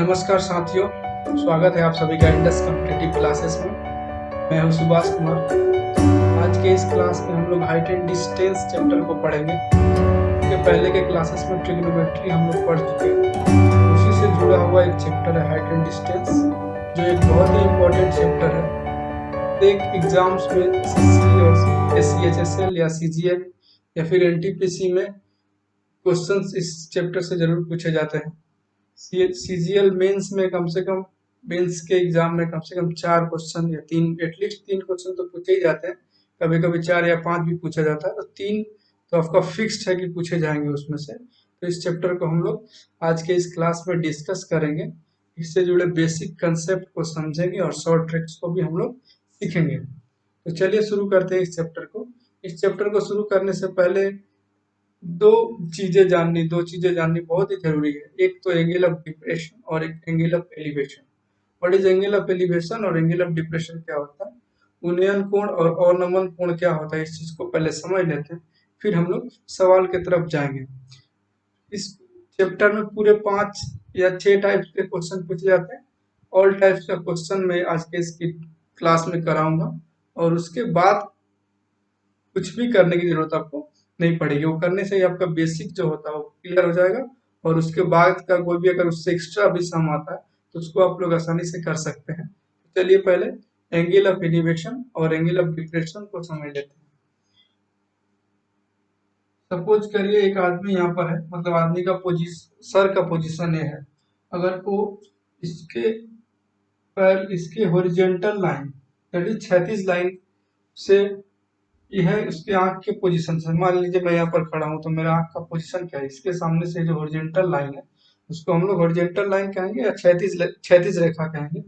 नमस्कार साथियों, स्वागत है आप सभी का इंडस कॉम्पिटिटिव क्लासेस में। मैं हूं सुभाष कुमार। आज के इस क्लास में हम लोग हाइट एंड डिस्टेंस चैप्टर को पढ़ेंगे। इसके पहले के क्लासेस में ट्रिग्नोमेट्री हम लोग पढ़ चुके हैं। उसी से जुड़ा हुआ एक चैप्टर है हाइट एंड डिस्टेंस, जो एक बहुत ही इम्पोर्टेंट चैप्टर है। एक एग्जाम्स में एसएससी और SCHSL या CGL या फिर NTPC में क्वेश्चंस इस चैप्टर से जरूर पूछे जाते हैं। CGL मेंस में कम से कम मेंस के एग्जाम में कम से कम 4 क्वेश्चन या 3 एटलीस्ट 3 क्वेश्चन तो पूछे ही जाते हैं। कभी कभी 4 या 5 भी पूछा जाता है, तो 3 तो आपका फिक्स्ड है कि पूछे जाएंगे उसमें से। तो इस चैप्टर को हम लोग आज के इस क्लास में डिस्कस करेंगे। इससे जुड़े बेसिक कंसेप्ट को समझेंगे और शॉर्ट ट्रिक्स को भी हम लोग सीखेंगे। तो चलिए शुरू करते हैं इस चैप्टर को। इस चैप्टर को शुरू करने से पहले दो दो चीजें जाननी बहुत ही जरूरी है। एक तो एंगल ऑफ डिप्रेशन और एक angle of elevation. What is angle of elevation और एंगल ऑफ डिप्रेशन क्या होता है, उन्नयन कोण और अवनमन कोण क्या होता है, इस चीज को पहले समझ लेते हैं, फिर हम लोग सवाल की तरफ जाएंगे। इस चैप्टर में पूरे 5 या 6 टाइप्स के क्वेश्चन पूछे जाते हैं। ऑल टाइप्स का क्वेश्चन मैं आज के इसकी क्लास में कराऊंगा, और उसके बाद कुछ भी करने की जरूरत आपको नहीं पड़ेगी। वो करने से ही आपका बेसिक जो होता है वो क्लियर हो जाएगा, और उसके बाद का कोई भी अगर उससे एक्स्ट्रा भी सम आता है तो उसको आप लोग आसानी से कर सकते हैं। चलिए पहले एंगल ऑफ एलिवेशन और एंगल ऑफ डिप्रेशन को समझ लेते हैं। सपोज करिए एक आदमी यहाँ पर है, मतलब आदमी का सर का पोजीशन ये है। अगर वो इसके इसके हॉरिजॉन्टल लाइन यानी क्षैतिज लाइन से, यह है उसके आंख के पोजीशन से। मान लीजिए मैं यहाँ पर खड़ा हूँ, तो मेरा आंख का पोजीशन क्या है, इसके सामने से जो हॉरिजॉन्टल लाइन है उसको हम लोग हॉरिजॉन्टल लाइन कहेंगे या क्षैतिज रेखा कहेंगे।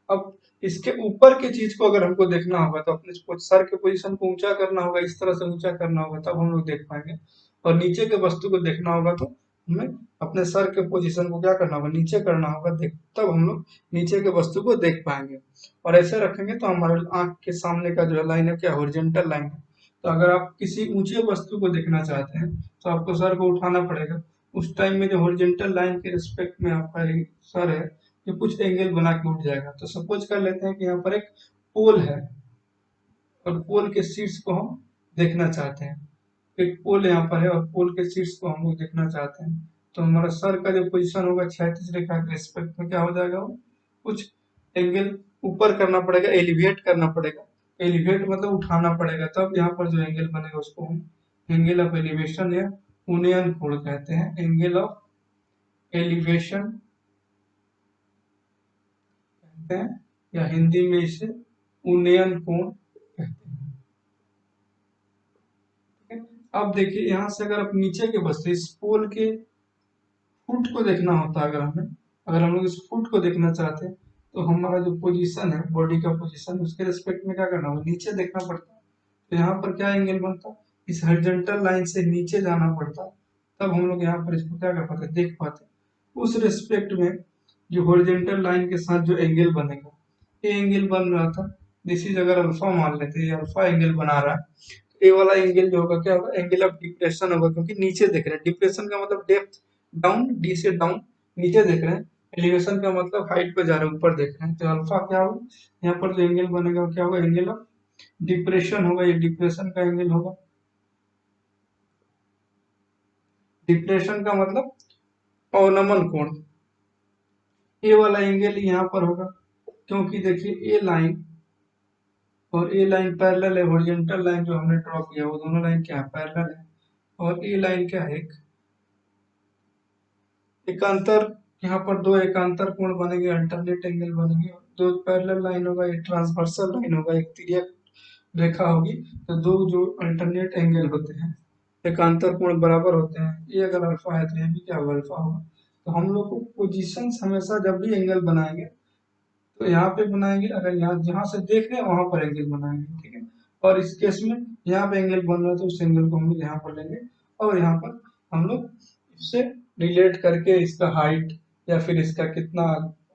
अब इसके ऊपर की चीज को अगर हमको देखना होगा तो अपने सर के पोजीशन को ऊंचा करना होगा, इस तरह से ऊंचा करना होगा, तब हम लोग देख पाएंगे। और नीचे के वस्तु को देखना होगा तो हमें अपने सर के पोजीशन को क्या करना होगा, नीचे करना होगा, देख तब हम लोग नीचे के वस्तु को देख पाएंगे। और ऐसे रखेंगे तो हमारे आंख के सामने का जो लाइन है क्या हॉरिजॉन्टल लाइन है। तो अगर आप किसी ऊंचे वस्तु को देखना चाहते हैं तो आपको सर को उठाना पड़ेगा। उस टाइम में जो हॉरिजॉन्टल लाइन के रिस्पेक्ट में आपका सर है, जो कुछ एंगल बना के उठ जाएगा। तो सपोज कर लेते हैं कि यहाँ पर एक पोल है, और पोल के शीर्ष को हम देखना चाहते हैं। एक पोल यहाँ पर है और पोल के शीर्ष को हम लोग देखना चाहते हैं। तो हमारा सर का जो पोजीशन होगा क्षैतिज रेखा के रिस्पेक्ट में क्या हो जाएगा, वो कुछ एंगल ऊपर करना पड़ेगा, एलिवेट करना पड़ेगा। एलिवेट मतलब उठाना पड़ेगा, तब यहाँ पर जो एंगल बनेगा उसको हम एंगल ऑफ एलिवेशन या उन्नयन कोण कहते हैं। एंगल ऑफ एलिवेशन कहते हैं, या हिंदी में इसे उन्नयन कोण कहते हैं। ठीक है? अब देखिए यहाँ से अगर आप नीचे के बस इस पोल के फुट को देखना होता है, अगर हम लोग इस फुट को देखना चाहते हैं तो हमारा जो पोजीशन है, बॉडी का पोजीशन, उसके रिस्पेक्ट में क्या करना होगा, नीचे देखना पड़ता है। तो यहाँ पर क्या एंगल बनता है, इस हॉरिजॉन्टल लाइन से नीचे जाना पड़ता है, तब हम लोग यहाँ पर इसको क्या कर पाते, देख पाते। उस रिस्पेक्ट में जो हॉरिजॉन्टल लाइन के साथ जो एंगल बनेगा, ये एंगल बन रहा था, दिस इज अगर अल्फा मान लेते हैं, ये अल्फा एंगल बना रहा है। ए वाला एंगल जो होगा क्या होगा, एंगल ऑफ डिप्रेशन होगा, क्योंकि नीचे देख रहे हैं। डिप्रेशन का मतलब डेप्थ डाउन, डी से डाउन नीचे देख रहे हैं। एलिवेशन का मतलब हाइट पे जा रहे हैं, ऊपर देख रहे हैं। तो अल्फा क्या होगा, यहाँ पर जो एंगल बनेगा वो क्या होगा, एंगल ऑफ डिप्रेशन होगा। ये डिप्रेशन का एंगल होगा। डिप्रेशन का मतलब अवनमन कोण। ए वाला एंगल यहाँ पर होगा, क्योंकि देखिए ए लाइन और ए लाइन पैरेलल है। हॉरिजॉन्टल लाइन जो हमने ड्रॉ किया वो दोनों लाइन क्या है, पैरेलल है। और ए लाइन क्या है, एकांतर। यहाँ पर दो एकांतर कोण बनेंगे, अल्टरनेट एंगल बनेंगे। दो पैरेलल लाइन होगा, एक ट्रांसवर्सल लाइन होगा, एक तिर्यक रेखा होगी। तो दो जो अल्टरनेट एंगल होते हैं, एकांतर कोण बराबर होते हैं। ये अगर अल्फा है तो ये भी क्या होगा, अल्फा होगा। तो हम लोग को पोजीशन हमेशा जब भी एंगल बनाएंगे तो यहाँ पे बनाएंगे, अगर यहाँ जहाँ से देख रहे हैं वहां पर एंगल बनाएंगे, ठीक है। और इस केस में यहाँ पे एंगल बन रहा है तो उस एंगल को हम लोग यहाँ पर लेंगे, और यहाँ पर हम लोग इससे रिलेट करके इसका हाइट या फिर इसका कितना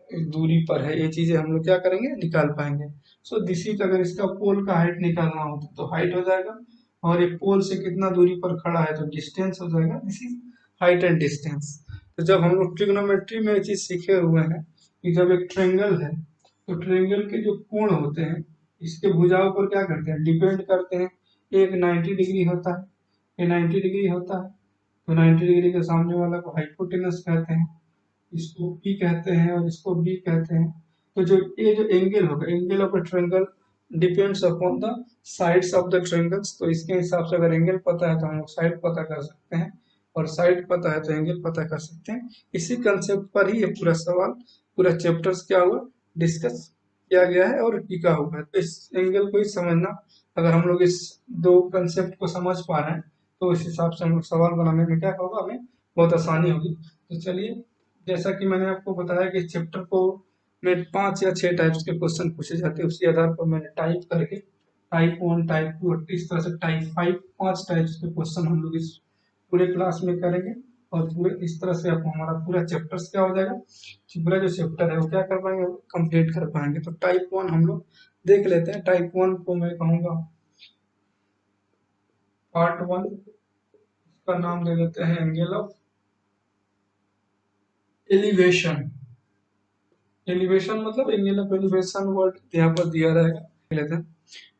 दूरी पर है, ये चीजें हम लोग क्या करेंगे, निकाल पाएंगे। सो दिस इज, अगर इसका पोल का हाइट निकालना हो तो हाइट हो जाएगा, और एक पोल से कितना दूरी पर खड़ा है तो डिस्टेंस हो जाएगा। This is height and distance. तो जब हम लोग ट्रिग्नोमेट्री में ये चीज सीखे हुए हैं कि जब एक ट्रेंगल है तो ट्रेंगल के जो कोण होते हैं इसके भुजाओं पर क्या करते हैं, डिपेंड करते हैं। एक 90 डिग्री होता है, ये 90 डिग्री होता है, तो 90 डिग्री के सामने वाला को हाइपोटेनस कहते हैं, इसको पी कहते हैं और इसको बी कहते हैं। तो जो ये जो एंगल होगा, angle of a triangle depends upon the sides of the triangles. तो इसके हिसाब से अगर एंगल पता है तो हम लोग साइड पता कर सकते हैं, और साइड पता है तो एंगल पता कर सकते हैं। इसी कंसेप्ट पर ही ये पूरा सवाल, पूरा चैप्टर्स क्या हुआ, डिस्कस किया गया है और टिका हुआ है। तो इस एंगल को ही समझना, अगर हम लोग इस दो कंसेप्ट को समझ पा रहे हैं तो इस हिसाब से हम लोग सवाल बनाने में क्या होगा, हमें बहुत आसानी होगी। तो चलिए, जैसा कि मैंने आपको बताया कि चैप्टर को में 5 या 6 टाइप्स के क्वेश्चन पूछे जाते हैं, उसी आधार पर मैंने टाइप करके टाइप 1, टाइप 2 और इस तरह से टाइप 5, 5 टाइप्स के क्वेश्चन हम लोग इस पूरे क्लास में करेंगे। और पूरे इस तरह से आपको हमारा पूरा चैप्टर्स क्या हो जाएगा, पूरा जो चैप्टर है वो क्या कर पाएंगे, कंप्लीट कर पाएंगे। तो टाइप 1 हम लोग देख लेते हैं। टाइप 1 को मैं कहूँगा पार्ट 1, इसका नाम दे देते हैं एंगल ऑफ एलिवेशन। एलिवेशन मतलब एंगल ऑफ एलिवेशन वर्ड यहाँ पर दिया रहेगा, लेते हैं।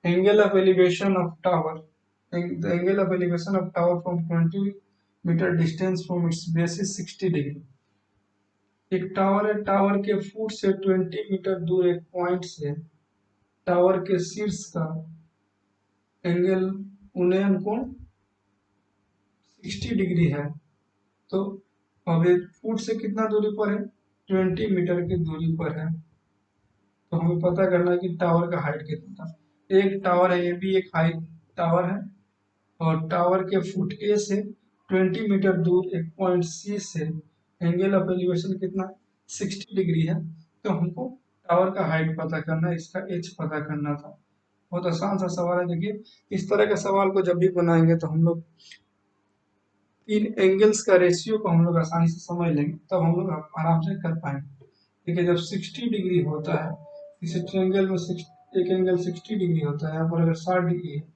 Angle of elevation of tower, the angle of elevation of tower from 20 meter distance from its base is 60 degree. एक टावर है, टावर के फुट से 20 मीटर दूर एक पॉइंट से टावर के शीर्ष का एंगल उन्नयन कोण 60 डिग्री है। तो अब एक फुट से कितना दूरी पर है, 20 मीटर की दूरी पर है। तो हमें पता करना है कि टावर का हाइट कितना था। एक टावर है, ये भी एक हाइट टावर है, और टावर के फुट ए से 20 मीटर दूर एक पॉइंट सी से एंगल ऑफ एलिवेशन कितना, 60 डिग्री है। तो हमको टावर का हाइट पता करना है, इसका एच पता करना था। बहुत आसान सा सवाल है। देखिए, इस तरह के सवाल को जब भी बनाएंगे तो हम लोग इन एंगल्स का रेशियो को हम लोग आसानी से समझ लेंगे, तब हम लोग आराम से कर पाएंगे। देखिए, जब 60 डिग्री होता है, इस ट्रायंगल में एक एंगल 60 डिग्री होता है, यहाँ पर अगर 60 डिग्री है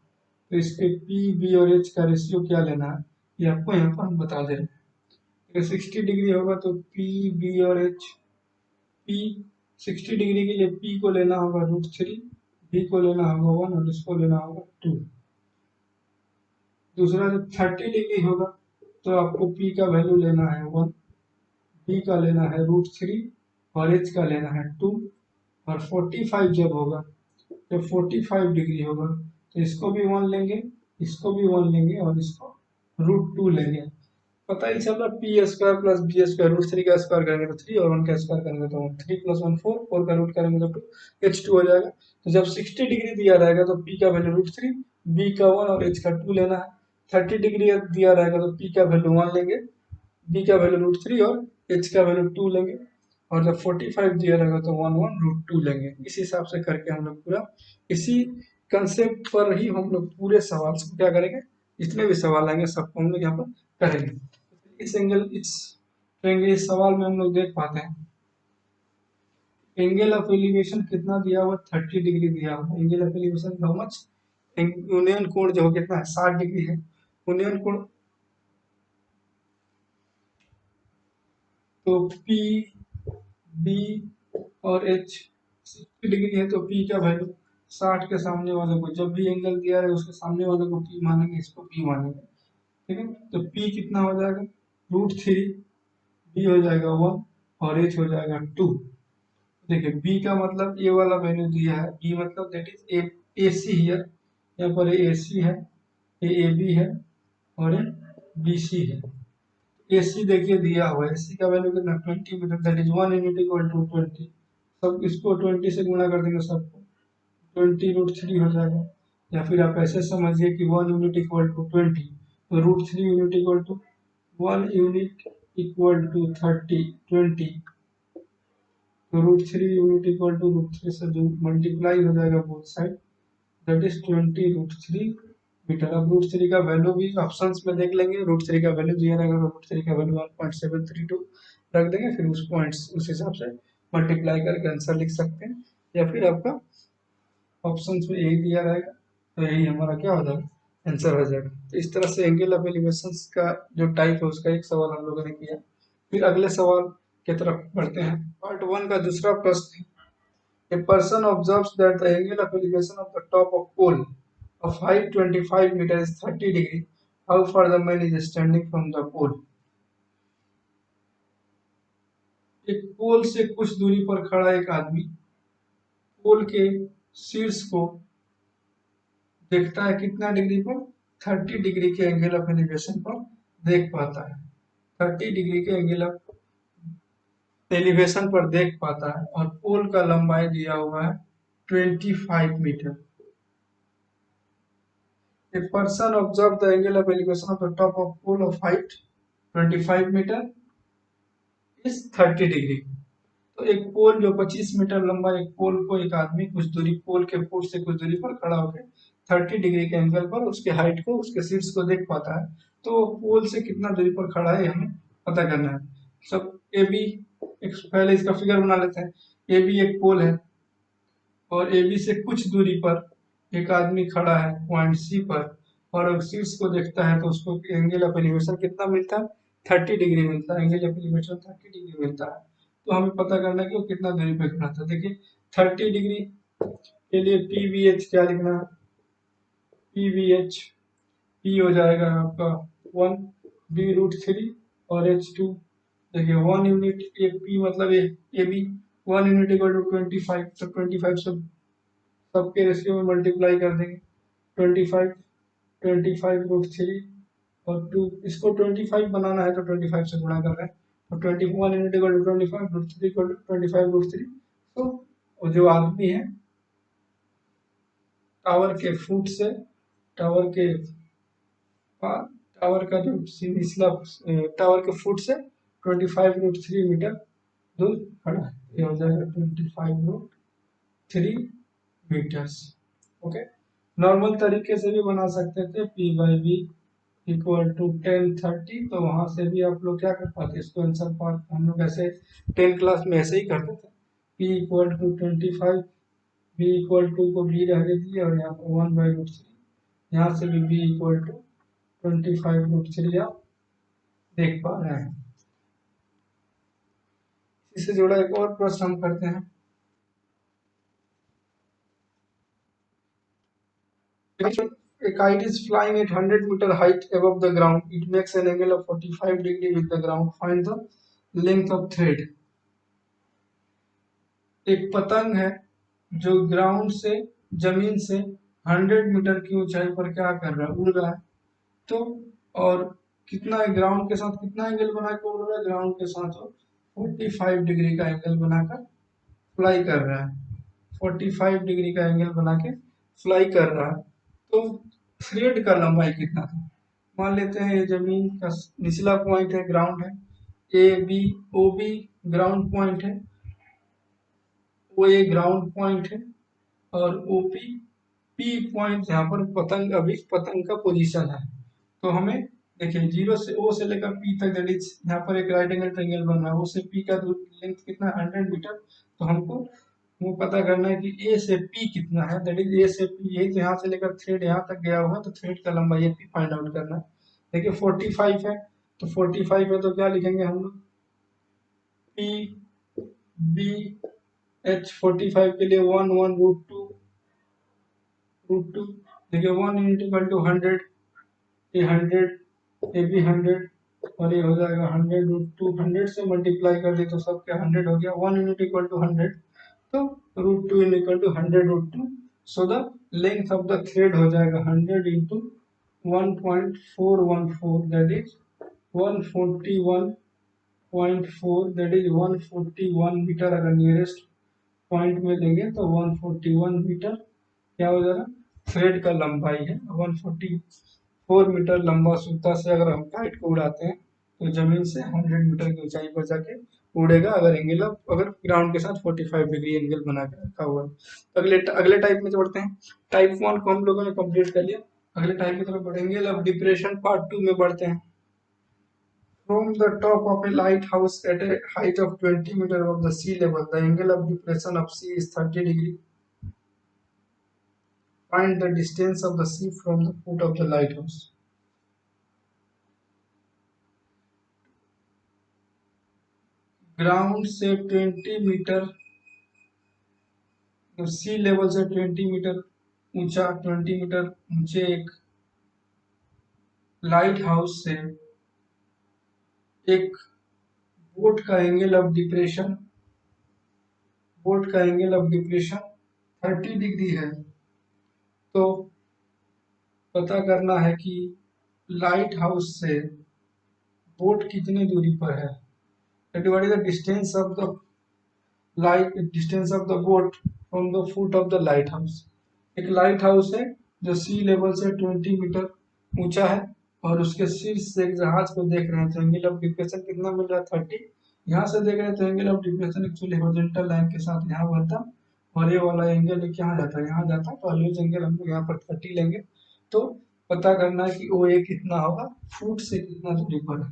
तो इसके पी बी और एच का रेशियो क्या लेना है, ये आपको यहाँ पर हम बता दे रहे हैं। अगर 60 डिग्री होगा तो पी बी और एच, पी 60 डिग्री के लिए पी को लेना होगा √3, बी को लेना होगा 1 और इसको लेना होगा 2। दूसरा, जब 30 डिग्री होगा तो आपको पी का वैल्यू लेना है 1, बी का लेना है √3 और एच का लेना है 2। और 45 जब होगा, जब 45 डिग्री होगा तो इसको भी 1 लेंगे, इसको भी 1 लेंगे और इसको √2 लेंगे। पता ही चल रहा, P square plus B square, √3 का स्क्वायर करेंगे तो 3 और 1 का स्क्वायर करेंगे तो 1, 3 + 1 4, 4 का रूट करेंगे तो 2, H2 हो जाएगा। तो जब 60 डिग्री दिया रहेगा तो पी का वैल्यू √3, बी का 1 और एच का 2 लेना है। 30 डिग्री दिया रहेगा तो पी का वैल्यू 1 लेंगे, बी का वैल्यू √3 और एच का वैल्यू 2 लेंगे। और जब 45 दिया रहेगा तो 1 1 √2 लेंगे। इस हिसाब से करके हम लोग पूरा इसी कंसेप्ट पर ही हम लोग पूरे सवाल को क्या करेंगे, जितने भी सवाल आएंगे सबको हम लोग यहाँ पर करेंगे। इस ट्रायंगल इस सवाल में हम लोग देख पाते हैं एंगल ऑफ एलिवेशन कितना दिया हुआ, 30 डिग्री दिया हुआ। Angle of elevation how much, उन्नयन कोण जो कितना है, 60 डिग्री है। उन्नयन कोण तो पी बी और एच 60 डिग्री है, तो पी का वैल्यू 60 के सामने वाले को, जब भी एंगल दिया है उसके सामने वाले को पी मानेंगे, इसको पी मानेंगे। ठीक है, तो पी कितना हो जाएगा, √3, बी हो जाएगा 1 और एच हो जाएगा 2। देखिए, बी का मतलब ए वाला वैल्यू दिया है, बी मतलब that is A see here, यहाँ पर ए सी है, ए बी है और ए बी सी है। ए सी देखिए दिया हुआ है, ए सी का वैल्यू कितना, 20 meter, that is 1 unit equal to 20। सब इसको 20 से गुणा कर देंगे, सबको 20 √3 हो जाएगा। या फिर आप ऐसे समझिए कि 1 यूनिट इक्वल टू 20, तो √3 unit equal to 1 unit equal to 20। तो √3 यूनिट इक्वल टू √3 से मल्टीप्लाई हो जाएगा both side, that is 20 √3 meter. अब √3 का वैल्यू भी ऑप्शंस में देख लेंगे, √3 का वैल्यू दिया रहेगा तो √3 का वैल्यू 1.732 रख देंगे, फिर उस पॉइंट्स उस हिसाब से मल्टीप्लाई करके आंसर लिख सकते हैं। या फिर आपका ऑप्शंस में यही दिया रहेगा तो यही हमारा क्या हो जाएगा, आंसर हो जाएगा। तो इस तरह से एंगल ऑफ एलिवेशन का जो टाइप है उसका एक सवाल हम लोगों ने किया। फिर अगले सवाल की तरफ बढ़ते हैं। पार्ट 1 का दूसरा प्रश्न है, A person observes that the angle of elevation of the top of pole of height 25 meters is 30 degree. How far the man is standing from the pole? एक पोल से कुछ दूरी पर खड़ा एक आदमी पोल के शीर्ष को देखता है कितना डिग्री पर, 30 डिग्री के एंगल ऑफ एलिवेशन पर देख पाता है। 30 डिग्री के एंगल ऑफ एलिवेशन पर देख पाता है और पोल का लंबाई दिया हुआ है 25 metre. A person observed the angle of elevation of the top of pole of height 25 meter is 30 degree. तो एक पोल जो 25 मीटर लंबा एक पोल को एक आदमी कुछ दूरी पोल के फुट से कुछ दूरी पर खड़ा होकर 30 डिग्री के एंगल पर उसके हाइट को उसके शीर्ष को देख पाता है। तो पोल से कितना दूरी पर खड़ा है हमें पता करना है। सब ए बी, पहले इसका फिगर बना लेते हैं। ए बी एक पोल है और ए बी से कुछ दूरी पर एक आदमी खड़ा है पॉइंट सी पर और शीर्ष को देखता है तो उसको एंगल ऑफ एलिवेशन कितना मिलता है, 30 डिग्री मिलता है। एंगल ऑफ एलिवेशन 30 डिग्री मिलता है। तो हमें पता करना है कि वो कितना दूरी पे खड़ा था। देखिए 30 डिग्री के लिए पी वी एच क्या लिखना है, पी वी एच पी हो जाएगा आपका 1 बी रूट 3 और एच 2। देखिए 1 यूनिट ए पी मतलब A B 1 unit equal to 25, तो 25 सबके रेशियो में मल्टीप्लाई कर देंगे। 25 25 रूट 3 और 2, इसको 25 बनाना है तो 25 से गुणा कर रहे हैं तो 21 unit equal to 25 root 3 equal to 25 root 3। तो वो जो आदमी है टावर के फुट से टावर के टावर का जो निचला टावर के फुट से 25 रूट 3 मीटर दूर खड़ा है। ये हो जाएगा 25 रूट 3 मीटर्स। ओके, नॉर्मल तरीके से भी बना सकते थे P by B equal to 1030, तो वहां से भी आप लोग क्या कर पाते, इसको आंसर पार्ट हम लोग ऐसे 10 क्लास में ऐसे ही करते थे। p equal to 25, b equal to को b रहने दिए और यहाँ पर 1 बाई रूट 3, यहाँ से भी b इक्वल टू 25 रूट 3 आप देख पा रहे हैं। इससे जुड़ा एक और प्रश्न हम करते हैं। A kite is flying at 100 meter height above the ground. It makes an angle of 45 degree with the ground. Find the length of thread. एक पतंग है जो ग्राउंड से जमीन से 100 मीटर की ऊंचाई पर क्या कर रहा है, उड़ रहा है। तो और कितना ग्राउंड के साथ कितना एंगल बनाकर उड़ रहा है, ग्राउंड के साथ 45 डिग्री का एंगल बनाकर फ्लाई कर रहा है। 45 डिग्री का एंगल बना के फ्लाई कर रहा है। तो थ्रेड का लंबाई कितना था, मान लेते हैं ये जमीन का निचला पॉइंट है, ग्राउंड है, A B O B ground point है, ओ ए ग्राउंड पॉइंट है और ओ पी पी पॉइंट यहाँ पर पतंग अभी पतंग का पोजीशन है। तो हमें देखिए जीरो से ओ से लेकर पी तक दैट इज यहाँ पर एक राइट एंगल ट्रायंगल बन रहा है, ओ से पी का लेंथ कितना 100 मीटर। तो हमको वो पता करना है कि ए से पी कितना है, दैट इज ए से पी, यही तो यहाँ से लेकर थ्रेड यहाँ तक गया हुआ है तो थ्रेड का लंबाई पी फाइंड आउट करना है। देखिए 45 है तो 45 है तो क्या लिखेंगे हम लोग, पी बी एच 45 के लिए 1 रूट टू। देखिए 1 यूनिट इक्वल टू 100, ये 100 ये भी 100 और ये हो जाएगा 100 रूट टू। 100 से मल्टीप्लाई कर दे तो सब क्या 100 हो गया। 1 यूनिट इक्वल टू 100 तो root two equal to 100 root two. So the length of the thread हो जाएगा 100 into 1.414 that is 141.4 that is 141 meter. अगर नियरेस्ट पॉइंट में लेंगे तो 141 मीटर क्या हो जाएगा, थ्रेड का लंबाई है। 144 मीटर लंबा सूता से अगर हम काइट को उड़ाते हैं तो जमीन से 100 मीटर की ऊंचाई पर जाके उड़ेगा, अगर एंगल अगर ग्राउंड के साथ 45 डिग्री एंगल बना के रखा हुआ है। अगले टाइप में बढ़ते हैं। टाइप 1 को हम लोगों ने कंप्लीट कर लिया, अगले टाइप की तरफ बढ़ेंगे। अब डिप्रेशन पार्ट 2 में बढ़ते हैं। From the top of a lighthouse at a height of 20 meter above the sea level, the angle of depression of sea is 30 degree. Find the distance of the sea from the foot of the lighthouse. Ground से 20 metre, सी level से 20 metre ऊंचा, 20 metre ऊंचे एक light house से एक boat का angle of depression, boat का angle of depression 30 degree है। तो पता करना है कि लाइट हाउस से बोट कितनी दूरी पर है। What is the distance of the light, distance of the boat from the foot of the light house. एक लाइट हाउस है जो सी लेवल से 20 मीटर ऊंचा है और उसके शीर्ष से एक जहाज को देख रहे हैं तो एंगल ऑफ डिप्रेशन कितना मिल रहा है 30। यहाँ से देख रहे हैं तो angle of depression actually horizontal line के साथ यहाँ बनता और ये वाला एंगल यहाँ जाता है, यहाँ जाता तो ऑलवेज एंगल हम लोग यहाँ पर 30 लेंगे। तो पता करना है कि ओ ए कितना होगा, फुट से कितना दूरी पर है।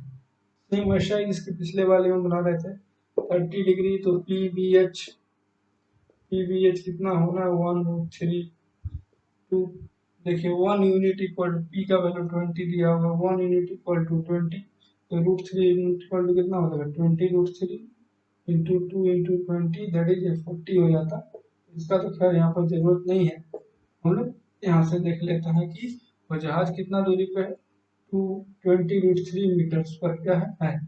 सेम वैसा ही जिसके पिछले वाले में बना रहे थे 30 डिग्री, तो पी बी एच कितना होना है 1/3 देखिए 1 यूनिट इक्वल टू पी का वैल्यू 20 दिया होगा, 1 यूनिट इक्वल टू 20, तो √3 यूनिट इक्वल टू कितना हो जाएगा 20√3 इंटू 2 इंटू 20 दैट इज 40 हो जाता। इसका तो खैर यहाँ पर जरूरत नहीं है, हम लोग यहाँ से देख लेते हैं कि वो जहाज कितना दूरी पे है, 20√3 मीटर्स पर क्या है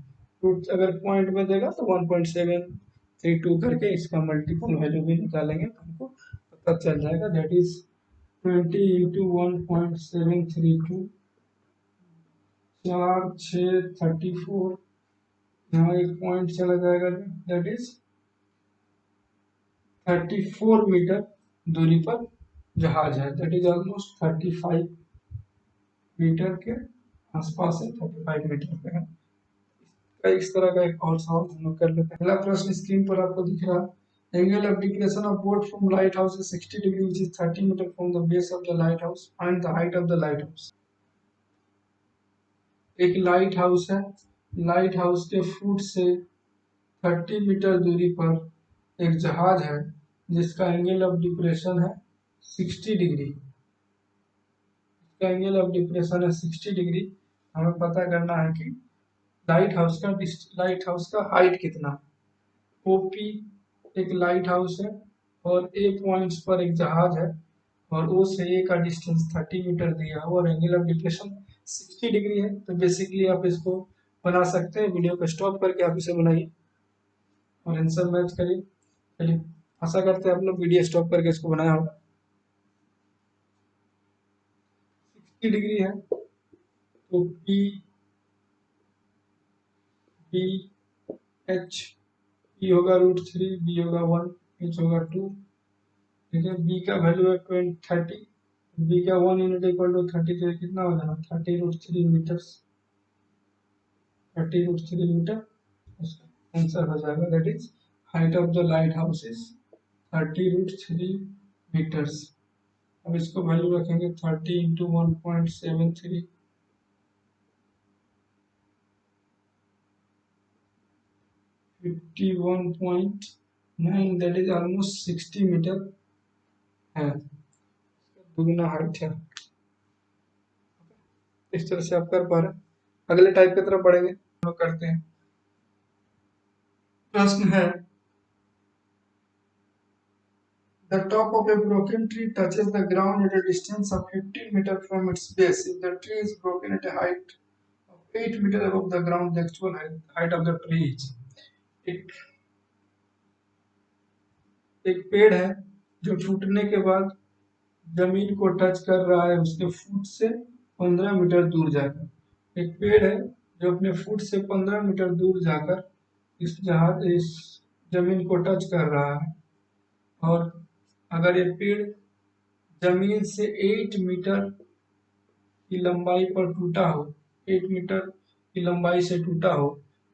रूट, अगर पॉइंट में देगा तो 1.732 करके इसका मल्टीपल वैल्यू भी निकालेंगे तो हमको पता चल जाएगा दैट इज 20 इंटू 1.732, 4 6 34, यहाँ एक पॉइंट चला जाएगा दैट इज 34 मीटर दूरी पर जहाज है, दैट इज ऑलमोस्ट 35 मीटर के आसपास है, 35 मीटर पे है। इस तरह का एक और सवाल हम लोग कर लेते हैं। पहला प्रश्न स्क्रीन पर आपको दिख रहा है, angle of depression of boat from light house is 60 degree which is 30 meter from the base of the light house, find the height of the light house. एक लाइट हाउस है, लाइट हाउस के foot से 30 metre दूरी पर एक जहाज है जिसका एंगल ऑफ डिप्रेशन है 60 डिग्री, इसका एंगल ऑफ डिप्रेशन है 60 डिग्री। हमें पता करना है कि लाइट हाउस का हाइट कितना। ओपी एक लाइट हाउस है और ए पॉइंट्स पर एक जहाज है और ओ से ए का डिस्टेंस 30 मीटर दिया है और एंगल ऑफ डिप्रेशन 60 डिग्री है। तो बेसिकली आप इसको बना सकते हैं, वीडियो को स्टॉप करके आप इसे बनाइए और आंसर मैच करिए। चलिए, आशा करते हैं आप लोग वीडियो स्टॉप करके इसको बनाया होगा। 60 डिग्री है तो पी बी एच, पी होगा √3, बी होगा 1, एच होगा 2। ठीक है, बी का वैल्यू है 30, बी का 1 यूनिट इक्वल टू 30, तो कितना हो जाना 30√3 मीटर्स, 30√3 मीटर उसका आंसर हो जाएगा। That is height of the light house is 30√3 meters. अब इसको वैल्यू रखेंगे 30 into 1.73, 51.9, that is almost 60 meter है, दुगना हाइट है। इस तरह से आप कर पा रहे हैं। अगले टाइप की तरफ बढ़ेंगे, हम लोग करते हैं। प्रश्न है, the top of a broken tree touches the ground at a distance of 15 meter from its base. If the tree is broken at a height of 8 meter above the ground, the actual height of the tree is। एक पेड़ है जो टूटने के बाद जमीन को touch कर रहा है उसके फुट से 15 मीटर दूर जाकर। एक पेड़ है जो अपने फुट से 15 मीटर दूर जाकर इस जमीन को टच कर रहा है और अगर ये पेड़ जमीन से 8 मीटर की लंबाई पर टूटा हो, 8 मीटर की लंबाई से टूटा हो,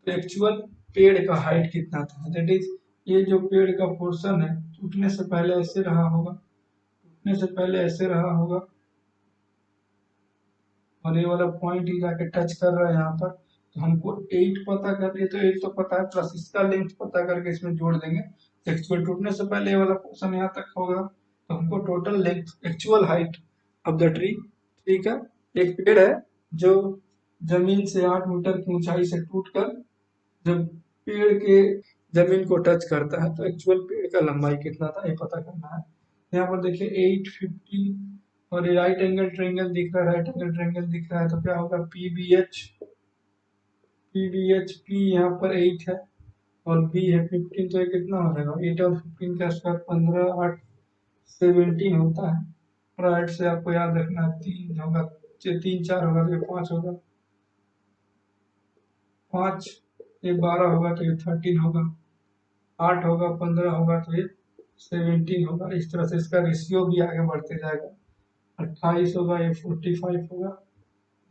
तो एक्चुअल पेड़ का हाइट कितना था। दैट इज ये जो पेड़ का पोर्शन है टूटने से पहले ऐसे रहा होगा, टूटने से पहले ऐसे रहा होगा और ये वाला पॉइंट ही जाके टच कर रहा है यहाँ पर। तो हमको 8 पता कर लिए, तो 8 तो पता है प्लस इसका लेंथ पता करके इसमें जोड़ देंगे। एक्चुअल टूटने से पहले ये वाला पोर्शन यहाँ तक होगा तो हमको total length actual height of the tree. ठीक है, एक पेड़ है जो जमीन से 8 मीटर की ऊंचाई से टूटकर जब पेड़ के जमीन को टच करता है तो एक्चुअल पेड़ का लंबाई कितना था ये पता करना है। यहाँ पर देखिए 850 और ये राइट एंगल ट्रायंगल दिख रहा है, राइट एंगल ट्रायंगल दिख रहा है तो क्या होगा पी पी यहाँ पर 8 है और बी है 15 तो ये कितना हो जाएगा 8 और 15 का स्क्वायर 15 8 17 होता है। और 8 से आपको याद रखना है 3 होगा, 3 4 होगा तो ये 5 होगा, 5 ये 12 होगा तो ये 13 होगा, 8 होगा 15 होगा तो ये 17 होगा। इस तरह से इसका रेशियो भी आगे बढ़ते जाएगा। 28 होगा ये 45 होगा,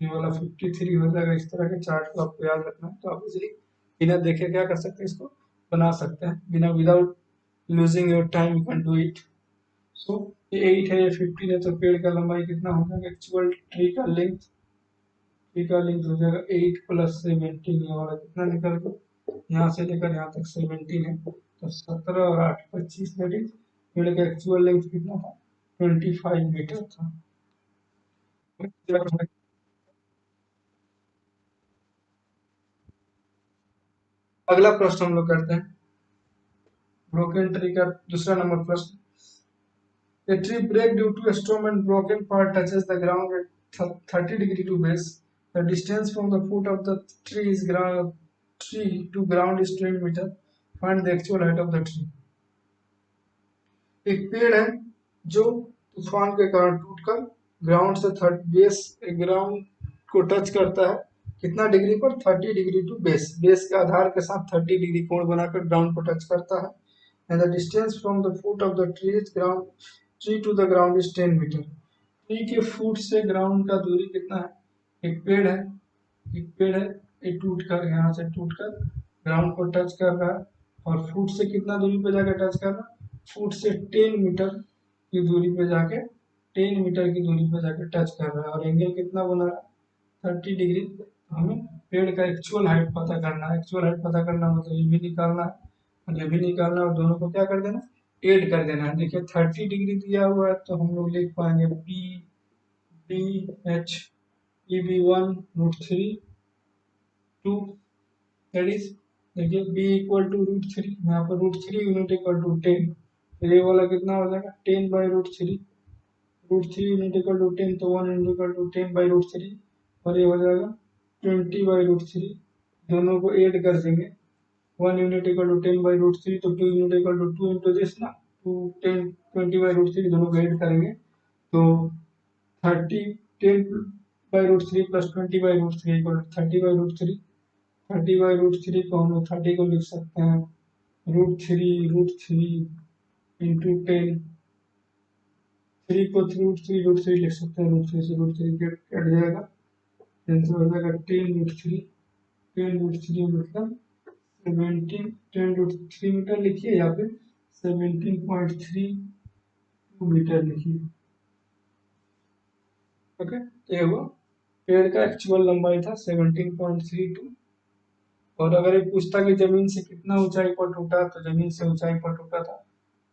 ये वाला 53 हो जाएगा। इस तरह के चार्ट को आपको याद रखना है तो आप इसे बिना देखे क्या कर सकते हैं, इसको बना सकते हैं बिना without losing your time you can do it. So ये 8 है ये 15 है तो पेड़ का लंबाई कितना हो जाएगा, एक्चुअल ट्री का लेंथ हो जाएगा 8 प्लस 17, ये वाला कितना निकल गया यहाँ से लेकर यहाँ तक 17 है तो 17 और 8 25 दैट इज पेड़ का एक्चुअल लेंथ कितना था 25 मीटर था। अगला प्रश्न हम लोग करते हैं ब्रोकन ट्री का दूसरा नंबर प्रश्न। A tree break due to a storm and broken part touches the ground at 30 degree to base. The distance from the foot of the tree to ground is 10 meter. Find the actual height of the tree. एक पेड़ है जो तूफान के कारण टूटकर ground से third base ground को टच करता है कितना डिग्री पर 30 डिग्री टू बेस, बेस के आधार के साथ 30 डिग्री कोण बनाकर ग्राउंड को टच करता है। And the distance from the foot of the tree to the ground is 10 meter. Tree के फुट से ग्राउंड का दूरी कितना है, एक पेड़ है ये टूट कर यहाँ से टूट कर ग्राउंड को टच कर रहा है और फुट से कितना दूरी पे जाकर टच कर रहा है, फुट से 10 मीटर की दूरी पे जाके 10 मीटर की दूरी पे जाके टच कर रहा है और एंगल कितना बना रहा है 30 डिग्री। हमें पेड़ का एक्चुअल हाइट पता करना है, एक्चुअल हाइट पता करना मतलब ये भी निकालना है और ये भी निकालना है और दोनों को क्या कर देना ऐड कर देना है। देखिए 30 डिग्री दिया हुआ है तो हम लोग लिख पाएंगे P D H E B 1/3 2 that is देखिए बी इक्वल टू √3, यहाँ पर √3 यूनिट इक्वल टू 10 तो ये वाला कितना हो जाएगा 10/√3, √3 यूनिट इक्वल टू 10 तो 1 यूनिट इक्वल टू 10/√3 और ये हो जाएगा 20/√3। दोनों को ऐड कर देंगे 1 यूनिट इक्वल टू 10/√3 तो 2 unit equal to 2 into this ना 2 10 20/√3 दोनों को ऐड करेंगे तो 30 10/√3 प्लस 20/√3 इक्वल टू 30/√3। 30/√3 को हम लोग 30 को लिख सकते हैं √3 इंटू 10, 3 को √3 लिख सकते हैं, √3 से √3 कट जाएगा, आंसर हो जाएगा 10√3 मतलब 17 10√3 मीटर लिखिए या फिर 17.32 मीटर लिखिए। ओके तो ये हुआ पेड़ का एक्चुअल लंबाई था 17.32। और अगर ये पूछता कि जमीन से कितना ऊंचाई पर टूटा तो जमीन से ऊंचाई पर टूटा था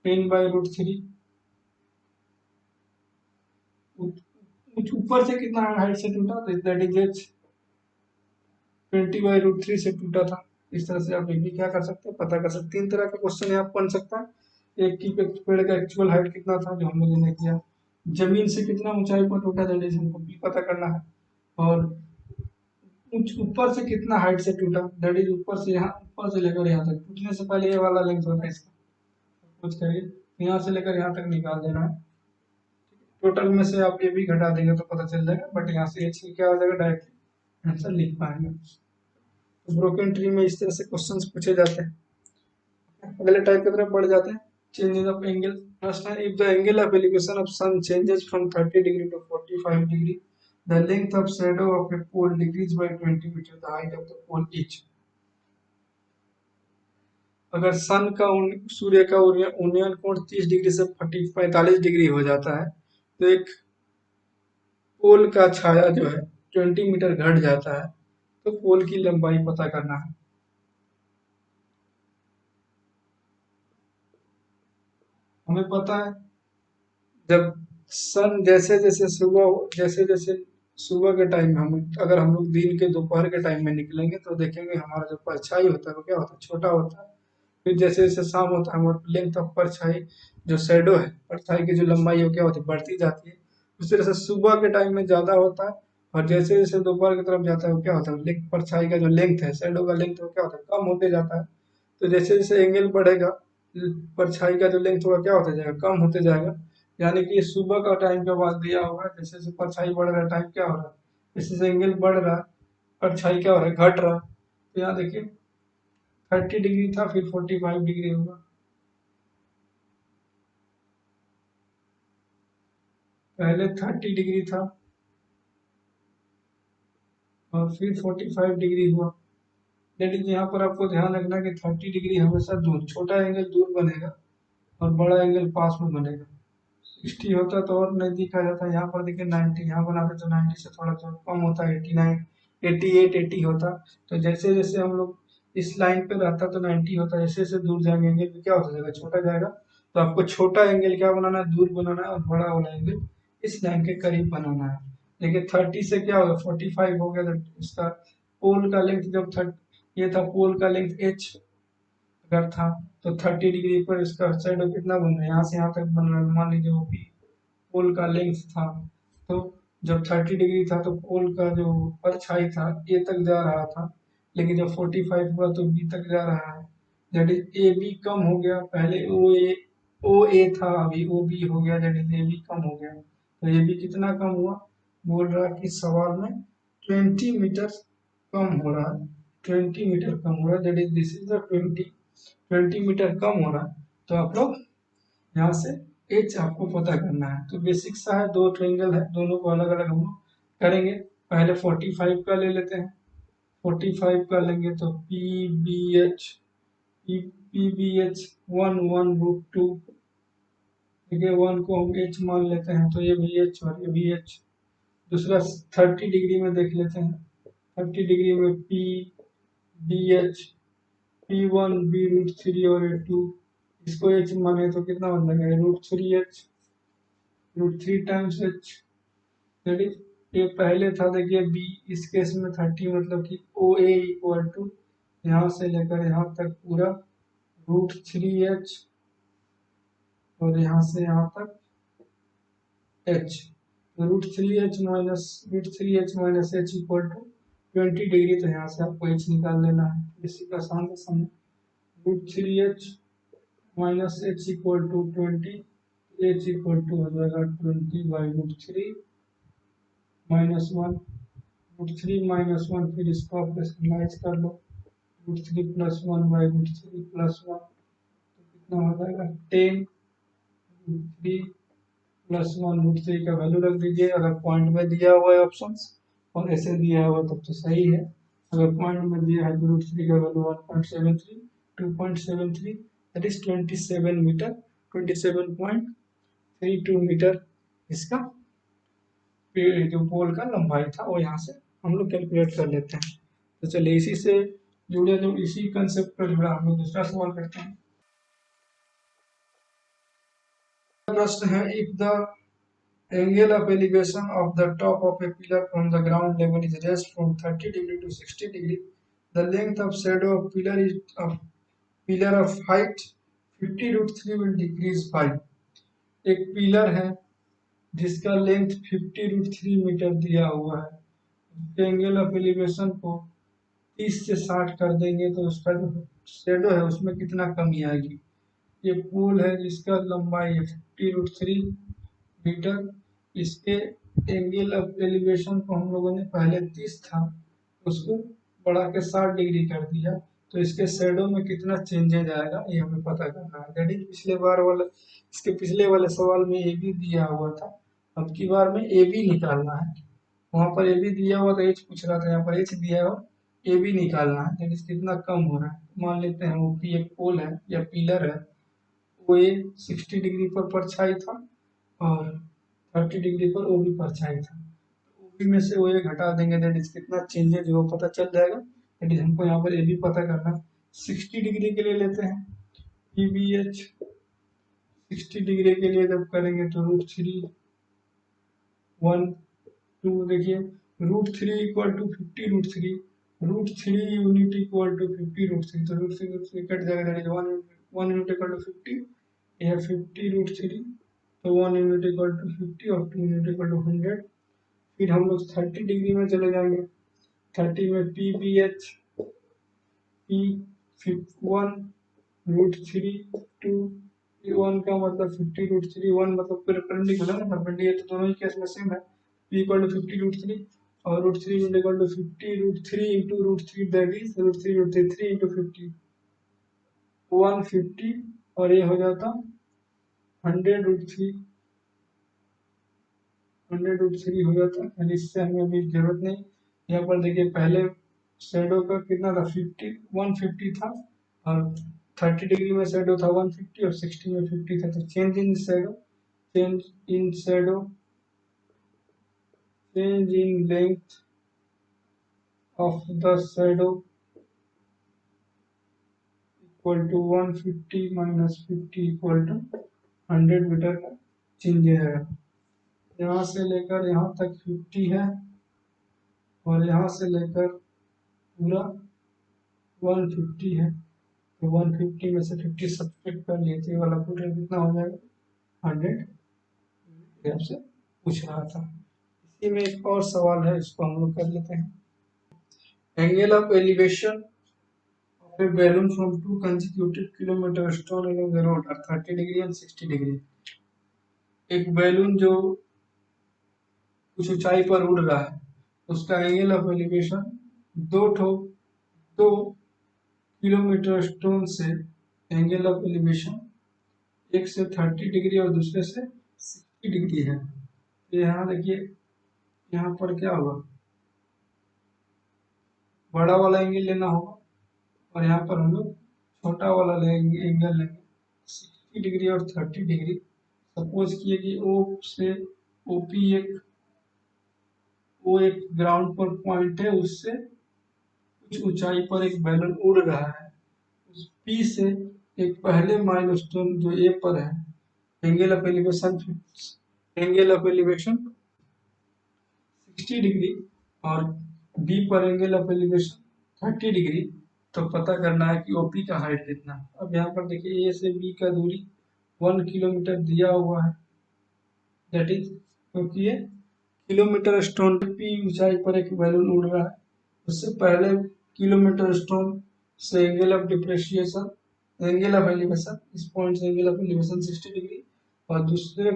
10/√3। ऊपर से कितना हाइट से टूटा तो दैट इज 20/√3 से टूटा था। इस तरह से आप ये भी क्या कर सकते हैं पता कर सकते हैं। 3 तरह का क्वेश्चन यहाँ बन सकता है। एक की पेड़ का एक्चुअल हाइट कितना था जो हम लोगों ने किया, जमीन से कितना ऊंचाई पर टूटा दैट इज हमको भी पता करना है, और ऊपर से कितना हाइट से टूटा दैट इज ऊपर से यहाँ ऊपर से लेकर यहाँ तक टूटने से पहले ये वाला लेंथ होता है इसका, कुछ करिए यहाँ से लेकर यहाँ तक निकाल देना है। टोटल में से आप ये भी घटा देंगे तो पता चल जाएगा, बट यहाँ से एच क्या हो जाएगा डायरेक्टली आंसर लिख पाएंगे। तो ब्रोकन ट्री में इस तरह से क्वेश्चंस पूछे जाते हैं। अगले टाइप की तरफ बढ़ जाते हैं, चेंजेस ऑफ एंगल। प्रश्न है if the angle of elevation of sun changes from 30 degree to 45 degree the length of shadow of a pole decrease by 20 meter the height of the pole each. अगर sun का सूर्य का उन्नयन कोण 30 degree से 45 degree हो जाता है तो एक पोल का छाया जो है 20 मीटर घट जाता है तो पोल की लंबाई पता करना है। हमें पता है जब सन जैसे जैसे सुबह के टाइम में अगर हम लोग दिन के दोपहर के टाइम में निकलेंगे तो देखेंगे हमारा जो परछाई होता है वो क्या होता है, छोटा होता है। फिर जैसे जैसे शाम होता है हमारा लेंथ ऑफ परछाई, जो शेडो है परछाई की जो लंबाई है वो क्या होती है, बढ़ती जाती है। उस तरह से सुबह के टाइम में ज्यादा होता है, और जैसे जैसे दोपहर की तरफ जाता है वो क्या होता है, परछाई का जो लेंथ है, शेडो का लेंथ वो क्या होता है, कम होते जाता है। तो जैसे जैसे एंगल बढ़ेगा, परछाई का जो लेंथ होगा क्या होता जाएगा, कम होते जाएगा। यानी कि ये सुबह का टाइम का बात दिया हुआ है। जैसे जैसे परछाई बढ़ रहा है, टाइम क्या हो रहा है, जैसे जैसे एंगल बढ़ रहा है, परछाई क्या हो रहा है, घट रहा है। तो यहाँ देखिए 30 डिग्री था, फिर 45 डिग्री हुआ। पहले 30 डिग्री था और फिर 45 डिग्री हुआ। लेकिन यहाँ पर आपको ध्यान रखना कि 30 डिग्री हमेशा दूर, छोटा एंगल दूर बनेगा और बड़ा एंगल पास में बनेगा। 60 होता तो और नजदीक आ जाता है। यहाँ पर देखिए 90, यहाँ बनाते तो 90 से थोड़ा थोड़ा कम होता है, 89, 88, 80 होता। तो जैसे जैसे हम लोग इस लाइन पे रहता तो 90 होता, जैसे जैसे दूर जाएंगे एंगल भी क्या होता जाएगा, छोटा जाएगा। तो आपको छोटा एंगल क्या बनाना है, दूर बनाना है, और बड़ा वाला एंगल इस लाइन के करीब बनाना है। देखिए 30 से क्या होगा, 45 हो गया। तो इसका पोल का लेंथ जब 30, ये था पोल का लेंथ एच अगर था, तो 30 डिग्री पर इसका शेडो कितना बन रहा है, यहाँ से यहाँ तक बन रहा है। मान लीजिए वो पोल का लेंथ था, तो जब 30 डिग्री था तो पोल का जो परछाई था ए तक जा रहा था, लेकिन जब 45 हुआ तो बी तक जा रहा है। दैट इज ए बी कम हो गया, पहले ओ ए था, अभी ओ बी हो गया, दैट इज ए बी कम हो गया। तो ए बी कितना कम हुआ, बोल रहा है कि सवाल में 20 मीटर कम हो रहा है, 20 मीटर कम हो रहा है, that is this is the 20 metre कम हो रहा है। तो आप लोग यहाँ से एच आपको पता करना है। तो बेसिक सा है, दो ट्रायंगल है, दोनों को अलग अलग हम लोग करेंगे। पहले 45 का ले लेते हैं। 45 का लेंगे तो पी बी एच 1/√2। ठीक है, 1 को हम एच मान लेते हैं, तो ये भी एच और ये भी एच। दूसरा 30 डिग्री में देख लेते हैं। 30 डिग्री में P1 B√3 और A2, इसको एच माने तो कितना बन जाएगा, √3H, √3 times H। That is, ये पहले था देखिए बी, इस केस में 30 मतलब कि ओ ए इक्वल टू यहाँ से लेकर यहाँ तक पूरा √3H, और यहाँ से यहाँ तक H। तो √3H minus H equal to 20 degree. तो यहाँ से आपको H निकाल लेना है, इसी का आसान से समझ। √3H minus H equal to 20, H equal to हो जाएगा 20/√3 -1, √3 - 1, फिर इसको आप रेशनलाइज कर लो, √3 + 1/√3 + 1, तो कितना हो जाएगा 10, √3 + 1, √3 का वैल्यू रख दीजिए। अगर पॉइंट में दिया हुआ है ऑप्शंस और ऐसे दिया हुआ तब तो सही है। अगर पॉइंट में दिया है तो √3 का value 1.73, 2.73, that is 27 meter, 27.32 meter इसका जो पोल का लंबाई था वो यहाँ से हम लोग कैलकुलेट कर लेते हैं। तो चलिए इसी से जुड़े, जो इसी कंसेप्ट पर जुड़ा हम लोग दूसरा सवाल करते हैं। प्रश्न है, if the angle of elevation of the top of a pillar from the ground level is rest from 30 degree to 60 degree, the length of shadow of pillar of height 50√3 will decrease by. एक pillar है जिसका length 50√3 metre दिया हुआ है, angle of elevation को 30 से 60 कर देंगे तो उसका जो शेडो है उसमें कितना कमी आएगी। ये पोल है जिसका लंबाई है 50√3 मीटर, इसके एंगल ऑफ एलिवेशन को हम लोगों ने पहले 30 था, उसको बढ़ा के 60 डिग्री कर दिया। तो इसके शेडो में कितना चेंजेज आएगा ये हमें पता करना है। दैट इज पिछले बार वाला, इसके पिछले वाले सवाल में ए बी दिया हुआ था, अब की बार में ए बी निकालना है। वहां पर ए बी दिया हुआ था, एच पूछ रहा था, यहाँ पर एच दिया हुआ, ए बी निकालना है। दैट इज कितना कम हो रहा है। मान लेते हैं वो कि एक पोल है या पिलर है, वो ए 60 डिग्री पर परछाई था और 30 डिग्री पर ओ बी परछाई था। ओ बी में से वो ए घटा देंगे, दैट इज कितना चेंजेज वो पता चल जाएगा। दैट इज हमको यहाँ पर ए बी पता करना है। 60 डिग्री के लिए लेते हैं, पी बी एच 60 डिग्री के लिए जब करेंगे तो √3 1 टू देखिए √3 equal to 50 √3, √3 unit equal to 50 √3, तो √3 कट जाएगा, that is 1 unit equal to 50, यह 50 √3, तो 1 यूनिट इक्वल टू 50 और 2 यूनिट इक्वल टू 100। फिर हम लोग 30 डिग्री में चले जाएंगे, 30 में PBH P 1 √3 2 1 का मतलब 50 √3, 1 मतलब परपेंडिकुलर ना, परपेंडिकुलर तो दोनों ही केस में सेम है, P इक्वल टू 50 √3 और √3 equal to 50 √3 into √3, that is √3 into 50 150, और ये हो जाता 100 √3 हो जाता है, इससे हमें अभी जरूरत नहीं। यहाँ पर देखिए पहले शेडो का कितना था 150 था, और 30 डिग्री में शेडो था 150 और 60 में 50 था, तो change in length of the shadow equal to 150 minus 50 equal to 100 meter का चेंज है। यहाँ से लेकर यहाँ तक 50 है, और यहाँ से लेकर पूरा 150 है, तो 150 में से 50 सब्ट्रैक्ट कर लिए, तो ये वाला पूरा कितना हो जाएगा 100। आपसे पूछ रहा था। इसी में एक और सवाल है, इसको हम लोग कर लेते हैं। Angle of elevation of A balloon from 2 consecutive kilometre stone along the road are 30 degree and 60 degree. एक बैलून जो कुछ ऊंचाई पर उड़ रहा है, उसका एंगल ऑफ एलिवेशन दो किलोमीटर स्टोन से एंगल ऑफ एलिवेशन एक से 30 डिग्री और दूसरे से 60 डिग्री है। तो यहाँ देखिए यहाँ पर क्या होगा, बड़ा वाला एंगल लेना होगा, और यहाँ पर हम लोग छोटा वाला एंगल लेंगे 60 डिग्री और 30 डिग्री। सपोज किए कि ओ एक ग्राउंड पर पॉइंट है, उससे कुछ ऊंचाई पर एक बैलून उड़ रहा है, उस पी से एक पहले माइलस्टोन जो ए पर है, एंगल ऑफ एलिवेशन 60 डिग्री और बी पर एंगल ऑफ एलिवेशन 30 डिग्री, तो पता करना है कि ओपी का हाइट कितना। अब यहाँ पर देखिए ए से बी का दूरी 1 किलोमीटर दिया हुआ है, दैट इज क्योंकि ये किलोमीटर स्टोन पी ऊंचाई पर एक बैलून उड़ रहा है, उससे पहले किलोमीटर स्टोन से एंगल ऑफ एलिवेशन इस पॉइंट से एंगल ऑफ एलिवेशन 60 डिग्री, और दूसरे